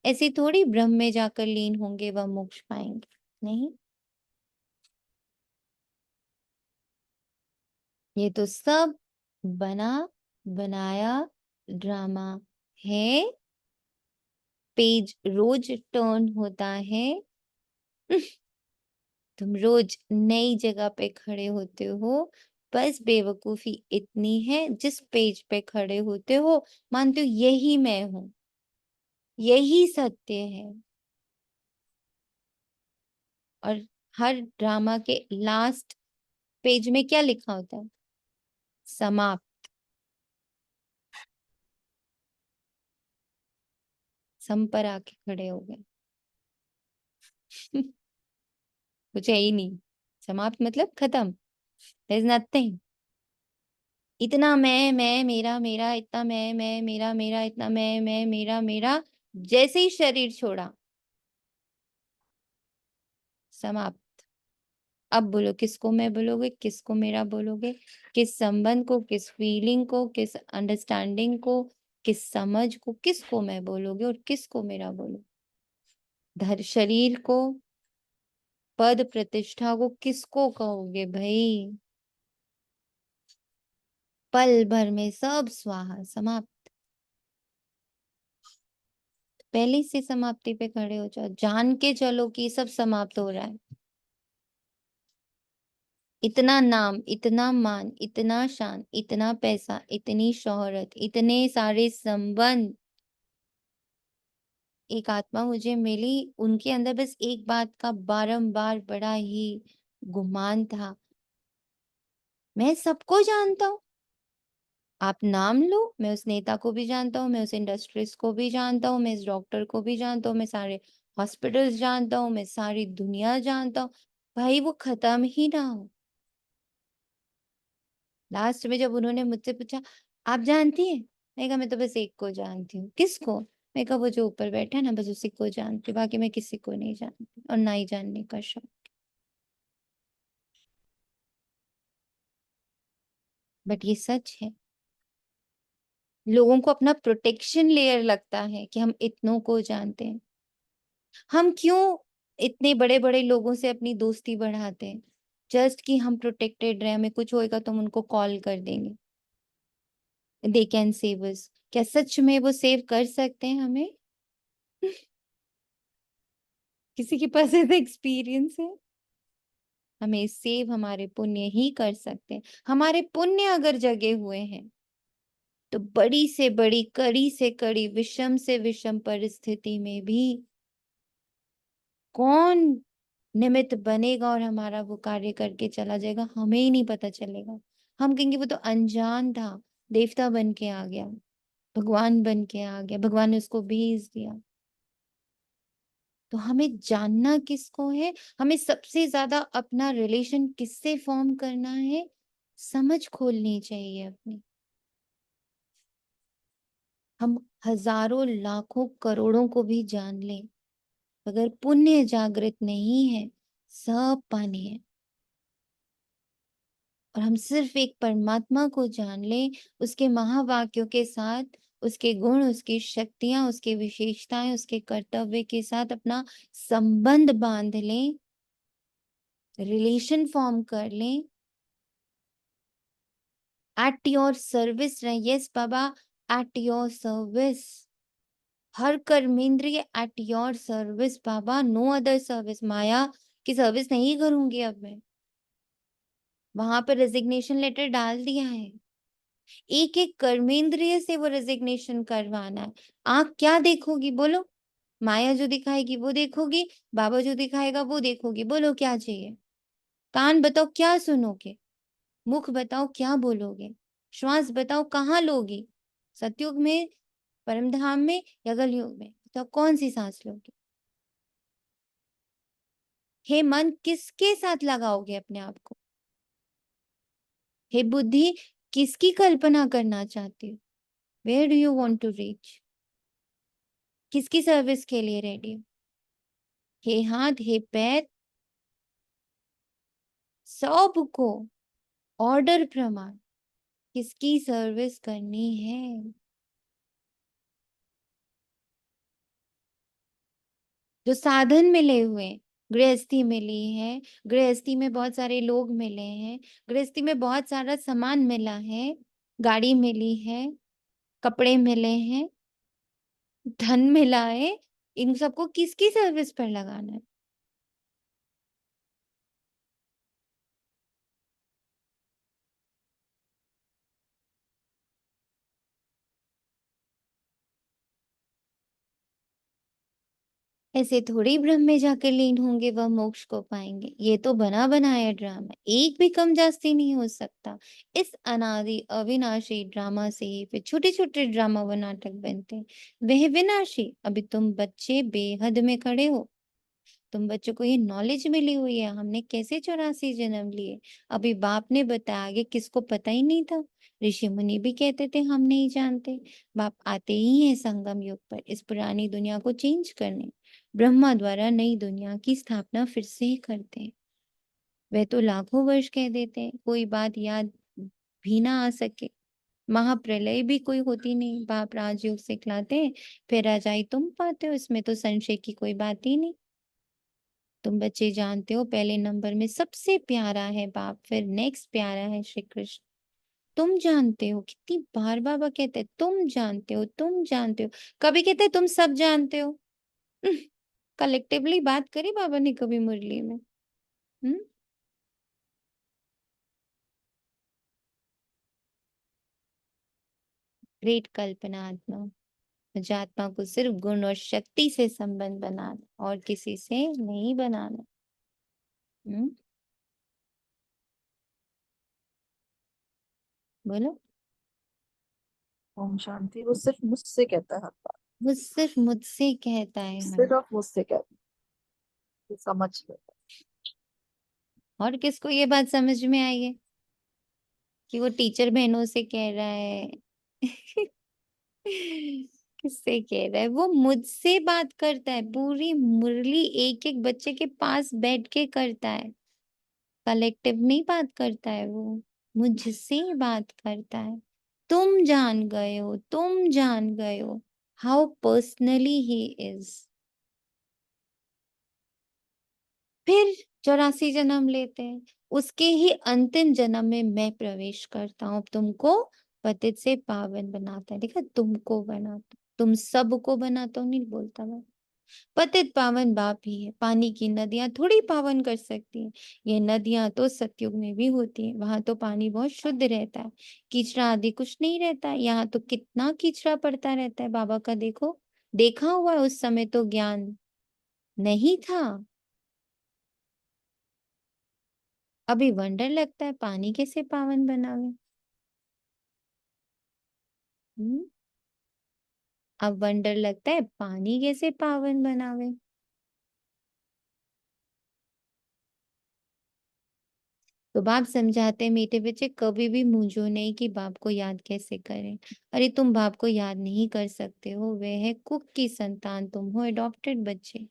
ऐसे थोड़ी ब्रह्म में जाकर लीन होंगे वह मोक्ष पाएंगे, नहीं। ये तो सब बना बनाया ड्रामा है। पेज रोज टर्न होता है। तुम रोज नई जगह पे खड़े होते हो। बस बेवकूफी इतनी है, जिस पेज पे खड़े होते हो मानते हो यही मैं हूं, यही सत्य है। और हर ड्रामा के लास्ट पेज में क्या लिखा होता है? समाप्त। सम पर आके खड़े हो गए। कुछ है ही नहीं। समाप्त मतलब खत्म। There is nothing. इतना मैं मेरा मेरा, इतना मैं मेरा मेरा, इतना मैं मेरा मेरा, जैसे ही शरीर छोड़ा समाप्त। अब बोलो किसको मैं बोलोगे, किसको मेरा बोलोगे? किस संबंध को, किस फीलिंग को, किस अंडरस्टैंडिंग को, किस समझ को, किसको मैं बोलोगे और किसको मेरा बोलो? धर शरीर को, पद प्रतिष्ठा को किसको कहोगे भाई? पल भर में सब स्वाहा समाप्त। पहले से समाप्ति पे खड़े हो जाओ, जान के चलो कि सब समाप्त हो रहा है। इतना नाम, इतना मान, इतना शान, इतना पैसा, इतनी शोहरत, इतने सारे संबंध। एक आत्मा मुझे मिली, उनके अंदर बस एक बात का बारंबार बड़ा ही गुमान था, मैं सबको जानता हूँ। आप नाम लो, मैं उस नेता को भी जानता हूँ, मैं उस इंडस्ट्रिस्ट को भी जानता हूँ, मैं इस डॉक्टर को भी जानता हूँ, मैं सारे हॉस्पिटल्स जानता हूँ, मैं सारी दुनिया जानता हूँ। भाई वो खत्म ही ना हो। लास्ट में जब उन्होंने मुझसे पूछा आप जानती हैं, मैं कहा मैं तो बस एक को जानती हूँ। किसको? मैं कहा वो जो ऊपर बैठा है ना, बस उसी को जानती हूँ, बाकी मैं किसी को नहीं जानती और ना ही जानने का शौक। बट ये सच है। लोगों को अपना प्रोटेक्शन लेयर लगता है कि हम इतनों को जानते हैं। हम क्यों इतने बड़े बड़े लोगों से अपनी दोस्ती बढ़ाते हैं? जस्ट कि हम प्रोटेक्टेड रहे, हमें कुछ होएगा तो हम उनको कॉल कर देंगे, दे कैन सेव अस। क्या सच में वो सेव कर सकते हैं हमें? किसी के पास ऐसा एक्सपीरियंस है? हमें सेव हमारे पुण्य ही कर सकते हैं। हमारे पुण्य अगर जगे हुए हैं तो बड़ी से बड़ी, कड़ी से कड़ी, विषम से विषम परिस्थिति में भी कौन निमित्त बनेगा और हमारा वो कार्य करके चला जाएगा, हमें ही नहीं पता चलेगा। हम कहेंगे वो तो अनजान था, देवता बन के आ गया, भगवान बन के आ गया, भगवान ने उसको भेज दिया। तो हमें जानना किसको है? हमें सबसे ज्यादा अपना रिलेशन किससे फॉर्म करना है? समझ खोलनी चाहिए अपनी। हम हजारों लाखों करोड़ों को भी जान लें, अगर पुण्य जागृत नहीं है, सब पानी है। और हम सिर्फ एक परमात्मा को जान लें, उसके महावाक्यों के साथ, उसके गुण, उसकी शक्तियां, उसकी विशेषताएं, उसके कर्तव्य के साथ अपना संबंध बांध लें, रिलेशन फॉर्म कर लें, एट योर सर्विस रहे। Yes Baba, at your service. हर कर्मेंद्रिय at your service Baba, no other service. माया की सर्विस नहीं करूंगी अब मैं। वहां पर रेजिग्नेशन लेटर डाल दिया है। एक एक कर्मेंद्रिय से वो रेजिग्नेशन करवाना है। आंख क्या देखोगी बोलो? माया जो दिखाएगी वो देखोगी, बाबा जो दिखाएगा वो देखोगी। बोलो क्या चाहिए? कान बताओ क्या सुनोगे? मुख बताओ क्या बोलोगे? श्वास बताओ कहाँ लोगी? सतयुग में, परम धाम में, या कलयुग में? तो कौन सी सांस लोगे? हे मन, किसके साथ लगाओगे अपने आप को? हे बुद्धि, किसकी कल्पना करना चाहती हो? Where do you want to reach? किसकी सर्विस के लिए रेडी हो? हे हाथ, हे पैर, सबको ऑर्डर प्रमाण किसकी सर्विस करनी है? जो साधन मिले हुए, गृहस्थी मिली है, गृहस्थी में बहुत सारे लोग मिले हैं, गृहस्थी में बहुत सारा सामान मिला है, गाड़ी मिली है, कपड़े मिले हैं, धन मिला है, इन सबको किसकी सर्विस पर लगाना है? ऐसे थोड़ी ब्रह्म में जाकर लीन होंगे वह मोक्ष को पाएंगे। ये तो बना बनाया ड्रामा, एक भी कम जास्ती नहीं हो सकता। इस अनादि अविनाशी ड्रामा से ही फिर छोटे छोटे ड्रामा व नाटक बनते हैं। वह विनाशी। अभी तुम बच्चे बेहद में खड़े हो, तुम बच्चों को ये नॉलेज मिली हुई है हमने कैसे 84 जन्म लिए। अभी बाप ने बताया, आगे किसको पता ही नहीं था। ऋषि मुनि भी कहते थे हम नहीं जानते। बाप आते ही हैं संगम युग पर इस पुरानी दुनिया को चेंज करने। ब्रह्मा द्वारा नई दुनिया की स्थापना फिर से करते हैं। वह तो लाखों वर्ष कह देते हैं, कोई बात याद भी ना आ सके। महाप्रलय भी कोई होती नहीं, बाप राजयोग सिखलाते हैं, फिर राजाई तुम पाते हो, इसमें तो संशय की कोई बात ही नहीं। तुम बच्चे जानते हो पहले नंबर में सबसे प्यारा है बाप, फिर नेक्स्ट प्यारा है श्री कृष्ण। तुम जानते हो, कितनी बार बाबा कहते हैं तुम जानते हो, तुम जानते हो। कभी कहते हैं तुम सब जानते हो। कलेक्टिवली बात करी बाबा ने कभी मुरली में? हम्म। ग्रेट कल्पना आत्मा। मुझे आत्मा को सिर्फ गुण और शक्ति से संबंध बनाना और किसी से नहीं बनाना। हम्म। बोलो। ओम शांति। वो सिर्फ मुझसे कहता है हर बात, वो सिर्फ मुझसे कहता है हर। सिर्फ मुझसे कहता है, समझ लो। और किसको ये बात समझ में आई है कि वो टीचर बहनों से कह रहा है? किससे कह रहा है? वो मुझसे बात करता है, पूरी मुरली एक एक बच्चे के पास बैठ के करता है। कलेक्टिव नहीं बात करता है वो। मुझसे बात करता है, तुम जान गए हो, तुम जान गए हो हाउ पर्सनली ही इज। फिर 84 जन्म लेते हैं, उसके ही अंतिम जन्म में मैं प्रवेश करता हूँ, तुमको पतित से पावन बनाता है। देखा, तुमको बनाता, तुम सबको बनाता हूँ नहीं बोलता मैं। पतित पावन बाप ही है। पानी की नदियां थोड़ी पावन कर सकती हैं। ये नदियां तो सतयुग में भी होती है, वहां तो पानी बहुत शुद्ध रहता है, कीचड़ा आदि कुछ नहीं रहता है। यहाँ तो कितना कीचड़ा पड़ता रहता है। बाबा का देखो, देखा हुआ है, उस समय तो ज्ञान नहीं था। अभी वंडर लगता है पानी कैसे पावन बनावे। हम्म, अब वंडर लगता है पानी कैसे पावन बनावे। तो बाप समझाते हैं, मीठे बच्चे कभी भी मूंझो नहीं कि बाप को याद कैसे करें। अरे तुम बाप को याद नहीं कर सकते हो, वे है कुक की संतान, तुम हो एडॉप्टेड बच्चे।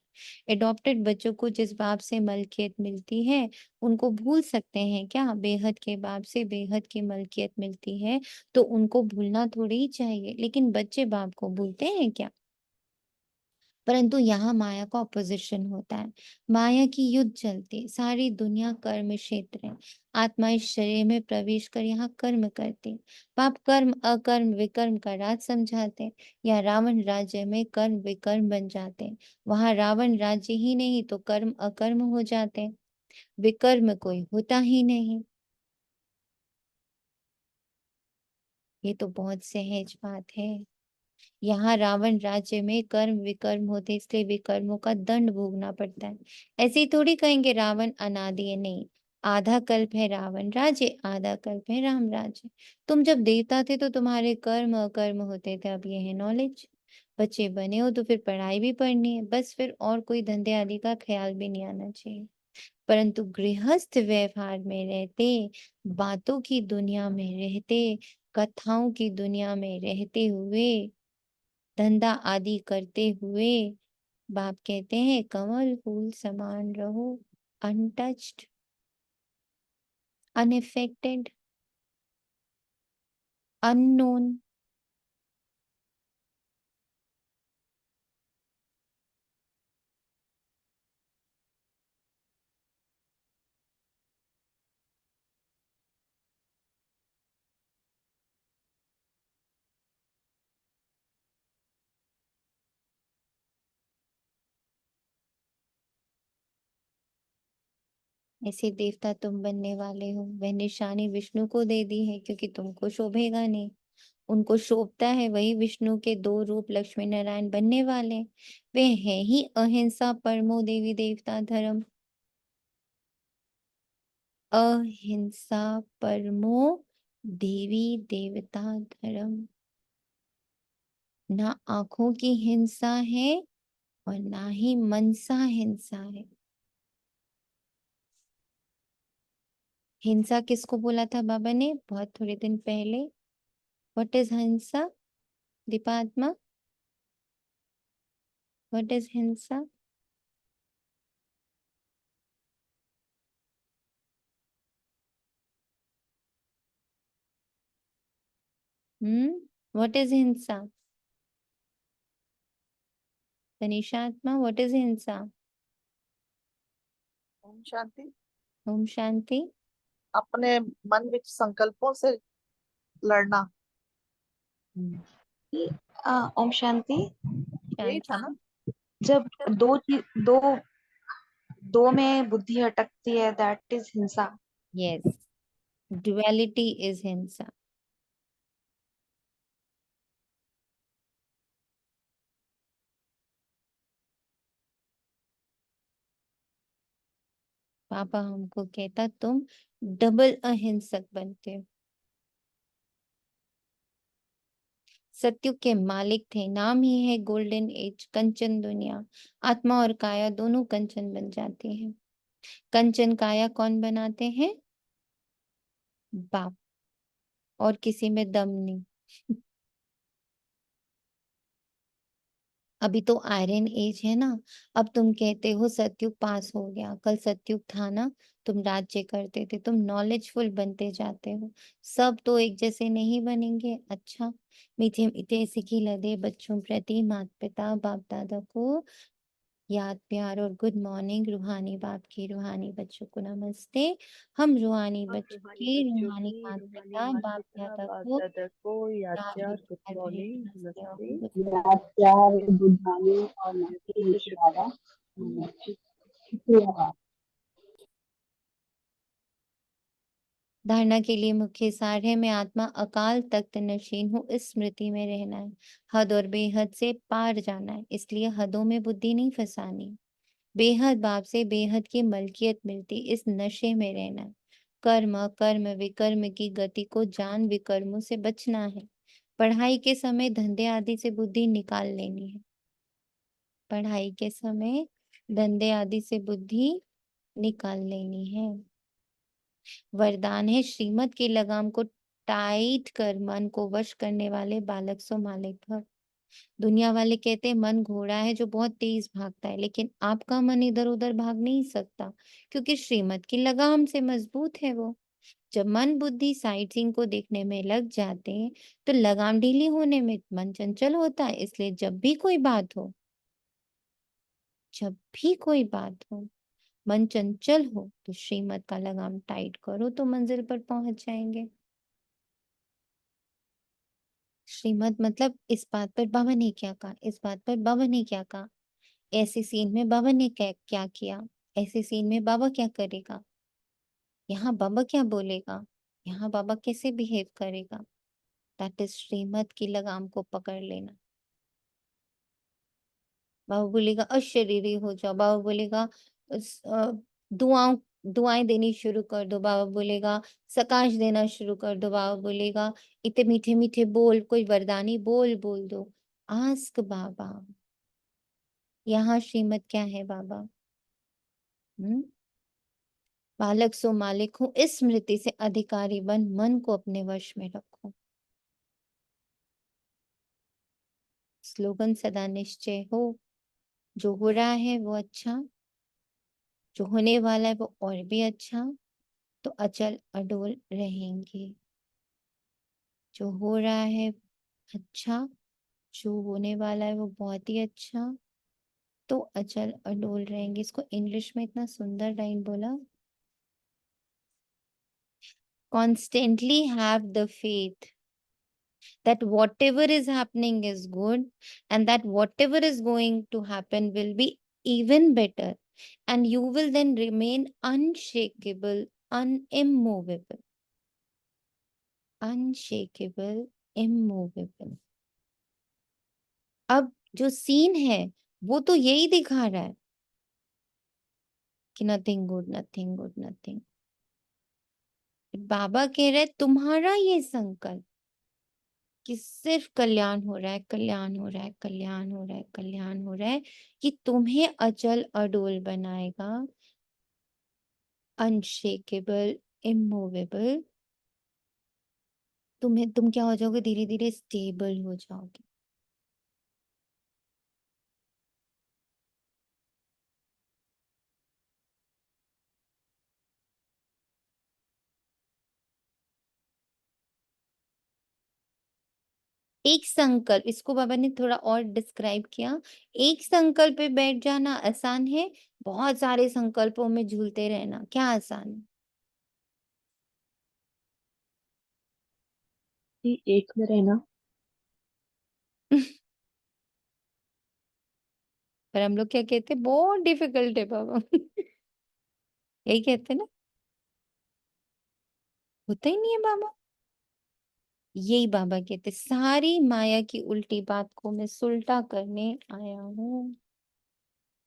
एडॉप्टेड बच्चों को जिस बाप से मलकियत मिलती है, उनको भूल सकते हैं क्या? बेहद के बाप से बेहद की मलकियत मिलती है, तो उनको भूलना थोड़ी ही चाहिए। लेकिन बच्चे बाप को भूलते हैं क्या? परंतु यहाँ माया का ऑपोजिशन होता है। माया की युद्ध चलती, सारी दुनिया कर्म क्षेत्र है। आत्मा इस शरीर में प्रवेश कर यहाँ कर्म करती। पाप कर्म अकर्म विकर्म का राज समझाते। या रावण राज्य में कर्म विकर्म बन जाते। वहां रावण राज्य ही नहीं तो कर्म अकर्म हो जाते, विकर्म कोई होता ही नहीं। ये तो बहुत सहज बात है। यहाँ रावण राज्य में कर्म विकर्म होते, इसलिए विकर्मों का दंड भोगना पड़ता है। ऐसे ही थोड़ी कहेंगे रावण अनादि है, नहीं। आधा कल्प है रावण राज्य, आधा कल्प है राम राज्य। तुम जब देवता थे तो तुम्हारे कर्म अकर्म होते थे, अब ये है नॉलेज। बच्चे बने हो तो फिर पढ़ाई भी पढ़नी है, बस फिर और कोई धंधे आदि का ख्याल भी नहीं आना चाहिए। परंतु गृहस्थ व्यवहार में रहते, बातों की दुनिया में रहते, कथाओं की दुनिया में रहते हुए, धंधा आदि करते हुए, बाप कहते हैं कमल फूल समान रहो, अनटच्ड, अनइफेक्टेड, अननोन। ऐसे देवता तुम बनने वाले हो। वह निशानी विष्णु को दे दी है, क्योंकि तुमको शोभेगा नहीं, उनको शोभता है। वही विष्णु के दो रूप लक्ष्मी नारायण बनने वाले, वे है ही अहिंसा परमो देवी देवता धर्म। अहिंसा परमो देवी देवता धर्म। ना आंखों की हिंसा है और ना ही मनसा हिंसा है। हिंसा किसको बोला था बाबा ने बहुत थोड़े दिन पहले? व्हाट इज हिंसा? दीपात्मा, व्हाट इज हिंसा? व्हाट इज हिंसा? तनिषात्मा, व्हाट इज हिंसा? ओम शांति। ओम शांति। अपने मन विच संकल्पों से लड़ना, ओम शांति। यही था शांति। ना। जब दो दो में बुद्धि अटकती है, दैट इज हिंसा। यस, ड्युअलिटी इज हिंसा। पापा हमको कहता तुम डबल अहिंसक बनते हो। सत्युग के मालिक थे, नाम ही है गोल्डन एज, कंचन दुनिया। आत्मा और काया दोनों कंचन बन जाती हैं। कंचन काया कौन बनाते हैं? बाप। और किसी में दम नहीं। अभी तो आयरन एज है ना। अब तुम कहते हो सतयुग पास हो गया, कल सतयुग था ना, तुम राज्य करते थे, तुम नॉलेजफुल बनते जाते हो। सब तो एक जैसे नहीं बनेंगे। अच्छा, मीठे मीठे सिखी लदे बच्चों प्रति माता पिता बाप दादा को याद प्यार और गुड मॉर्निंग। रूहानी बाप की रूहानी बच्चों को नमस्ते। हम रूहानी आप बच्चों रूहानी की बच्चों रूहानी की माता रूहानी पिता माता बाप पिता दादा बाप को दादा को याद याद प्यार गुड प्यार भरी मॉर्निंग नमस्ते और नमस्ते। गुड याद प्यार बुद्धानी और नमस्ते विश्वाला शुक्रिया। धारणा के लिए मुख्य सार है, मैं आत्मा अकाल तख्त नशीन हूँ। इस स्मृति में रहना है, हद और बेहद से पार जाना है, इसलिए हदों में बुद्धि नहीं फंसानी। बेहद बाप से बेहद की मलकियत मिलती, इस नशे में रहना है। कर्म कर्म विकर्म की गति को जान विकर्मों से बचना है। पढ़ाई के समय धंधे आदि से बुद्धि निकाल लेनी है। पढ़ाई के समय धंधे आदि से बुद्धि निकाल लेनी है। वरदान है, श्रीमत की लगाम को टाइट कर मन को वश करने वाले बालक सो मालिक भव। दुनिया वाले कहते हैं मन घोड़ा है जो बहुत तेज भागता है, लेकिन आपका मन इधर उधर भाग नहीं सकता, क्योंकि श्रीमत की लगाम से मजबूत है वो। जब मन बुद्धि साइट सीइंग को देखने में लग जाते हैं, तो लगाम ढीली होने में मन चंचल होता है। इसलिए जब भी कोई बात हो, जब भी कोई बात हो, मन चंचल हो, तो श्रीमत का लगाम टाइट करो तो मंजिल पर पहुंच जाएंगे। श्रीमत मतलब इस बात पर बाबा ने क्या कहा, इस बात पर बाबा ने क्या कहा, ऐसे सीन में बाबा ने क्या क्या किया, ऐसे सीन में बाबा क्या करेगा, यहाँ बाबा क्या बोलेगा, यहाँ बाबा कैसे बिहेव करेगा। दैट इज श्रीमत की लगाम को पकड़ लेना। बाबा बोलेगा अशरीरी हो जाओ, बाबा बोलेगा दुआओं दुआएं देनी शुरू कर दो, बाबा बोलेगा सकाश देना शुरू कर दो, बाबा बोलेगा इतने मीठे मीठे बोल, कोई वरदानी बोल बोल दो। आस्क बाबा। यहाँ श्रीमत क्या है बाबा? बालक सो मालिक हूं, इस स्मृति से अधिकारी बन मन को अपने वश में रखो। स्लोगन सदा निश्चय हो, जो हो रहा है वो अच्छा, जो होने वाला है वो और भी अच्छा, तो अचल अडोल रहेंगे। जो हो रहा है अच्छा, जो होने वाला है वो बहुत ही अच्छा, तो अचल अडोल रहेंगे। इसको इंग्लिश में इतना सुंदर लाइन बोला, constantly have the faith that whatever is happening is good, and that whatever is going to happen will be even better, and you will then remain unshakable, unimmovable, unshakable, immovable। अब जो scene है वो तो यही दिखा रहा है कि nothing good, nothing good, nothing. Baba कह रहे तुम्हारा ये संकल्प कि सिर्फ कल्याण हो रहा है, कल्याण हो रहा है, कल्याण हो रहा है, कल्याण हो रहा है, कि तुम्हें अचल अडोल बनाएगा, अनशेकेबल, इमूवेबल। तुम क्या हो जाओगे? धीरे धीरे स्टेबल हो जाओगे। एक संकल्प, इसको बाबा ने थोड़ा और डिस्क्राइब किया। एक संकल्प पे बैठ जाना आसान है, बहुत सारे संकल्पों में झूलते रहना क्या आसान कि एक में रहना। है। पर हम लोग क्या कहते हैं, बहुत डिफिकल्ट है बाबा। यही कहते हैं ना, होता ही नहीं है बाबा। यही बाबा कहते, सारी माया की उल्टी बात को मैं सुलटा करने आया हूँ।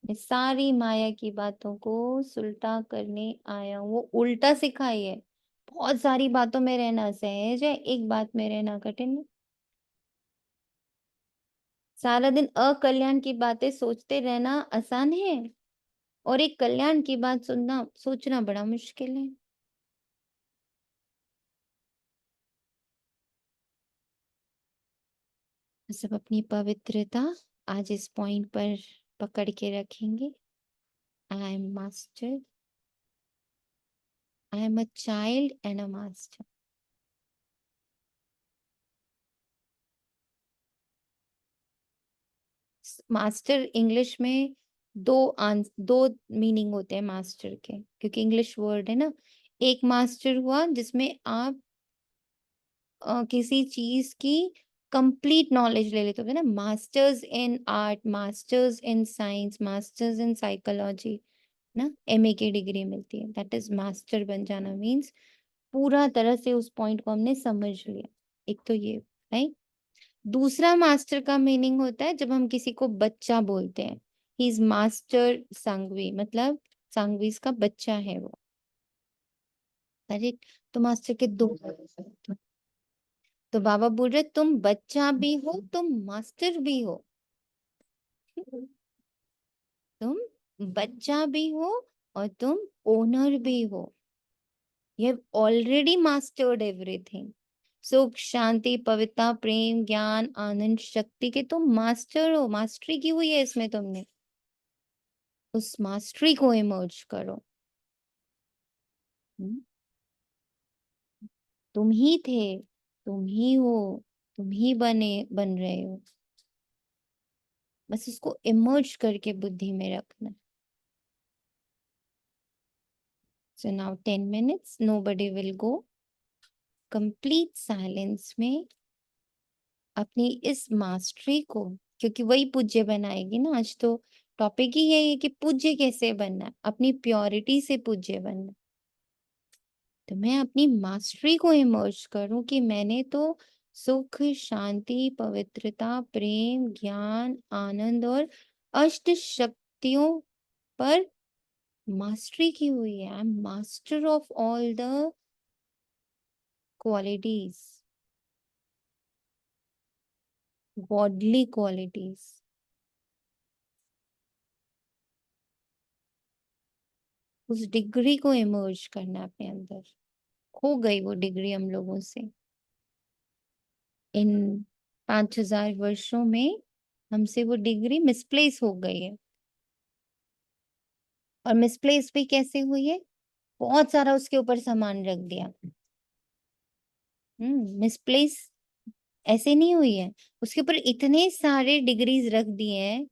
मैं सारी माया की बातों को सुलटा करने आया हूँ। वो उल्टा सिखाई है। बहुत सारी बातों में रहना सहज है, एक बात में रहना कठिन है। सारा दिन अकल्याण की बातें सोचते रहना आसान है, और एक कल्याण की बात सुनना सोचना बड़ा मुश्किल है। सब अपनी पवित्रता आज इस पॉइंट पर पकड़ के रखेंगे। I am master, I am a child and a master. Master English में दो मीनिंग होते हैं मास्टर के, क्योंकि इंग्लिश वर्ड है ना। एक मास्टर हुआ जिसमें आप किसी चीज की कंप्लीट नॉलेज ले लेते हो ना, masters in art, masters in science, masters in psychology ना, एमए की डिग्री मिलती है, दैट इज मास्टर बन जाना। मीन्स पूरा तरह से उस पॉइंट को हमने समझ लिया। एक तो ये, राइट। दूसरा मास्टर का मीनिंग होता है जब हम किसी को बच्चा बोलते हैं, ही इज मास्टर सांगवी, मतलब सांगवी का बच्चा है वो, करेक्ट। तो मास्टर के दो, तो बाबा बोल रहे तुम बच्चा भी हो, तुम मास्टर भी हो। तुम बच्चा भी हो और तुम ओनर भी हो। You have already mastered everything. सुख, शांति, पवित्रता, प्रेम, ज्ञान, आनंद, शक्ति के तुम मास्टर हो। मास्टरी की हुई है इसमें तुमने, उस मास्टरी को इमर्ज करो। हम्म? तुम ही थे, तुम ही हो, तुम ही बन रहे हो। बस इसको इमर्ज करके बुद्धि में रखना। So now 10 minutes, nobody will go. Complete silence में अपनी इस मास्टरी को, क्योंकि वही पूज्य बनाएगी ना। आज तो टॉपिक ही यही है कि पूज्य कैसे बनना है, अपनी प्योरिटी से पूज्य बनना। तो मैं अपनी मास्टरी को इमर्ज करूं कि मैंने तो सुख, शांति, पवित्रता, प्रेम, ज्ञान, आनंद और अष्ट शक्तियों पर मास्टरी की हुई है। I am master of all the qualities, godly qualities. उस डिग्री को इमर्ज करना अपने अंदर। खो गई वो डिग्री हम लोगों से इन 5000 वर्षों में। हमसे वो डिग्री मिसप्लेस हो गई है। और मिसप्लेस भी कैसे हुई है? बहुत सारा उसके ऊपर सामान रख दिया। मिसप्लेस ऐसे नहीं हुई है, उसके ऊपर इतने सारे डिग्रीज रख दिए हैं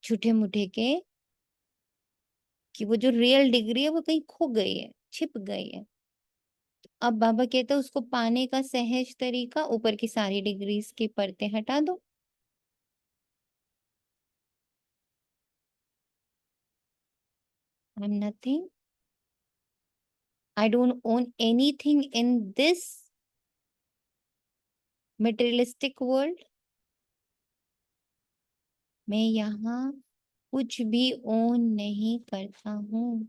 झूठे मूठे के, कि वो जो रियल डिग्री है वो कहीं खो गई है, छिप गई है। अब बाबा कहते हैं उसको पाने का सहज तरीका, ऊपर की सारी डिग्रीज की परतें हटा दो। I am nothing, I don't own anything in this materialistic world. मैं यहाँ कुछ भी ओन नहीं करता हूँ।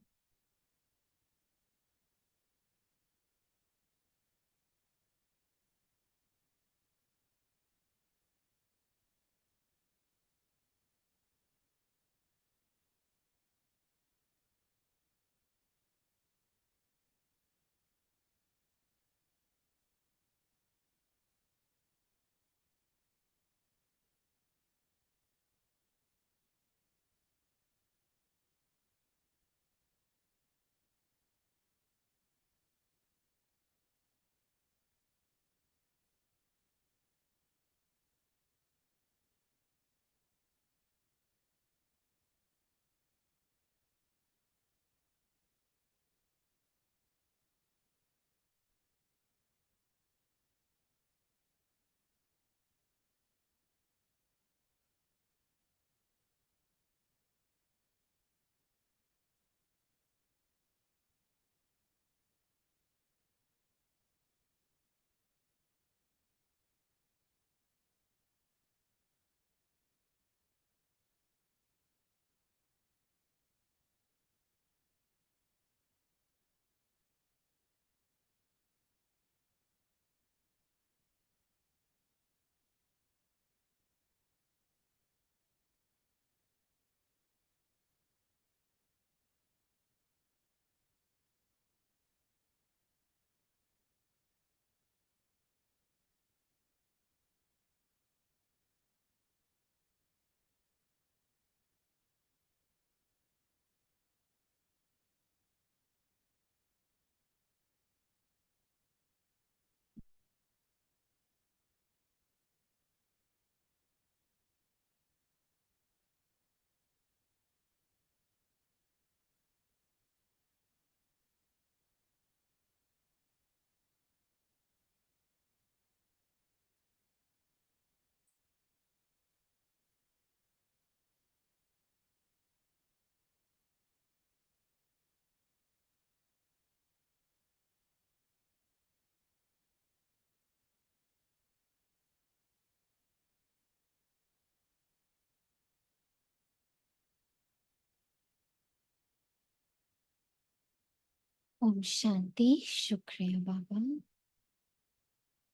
ओम शांति। शुक्रिया बाबा।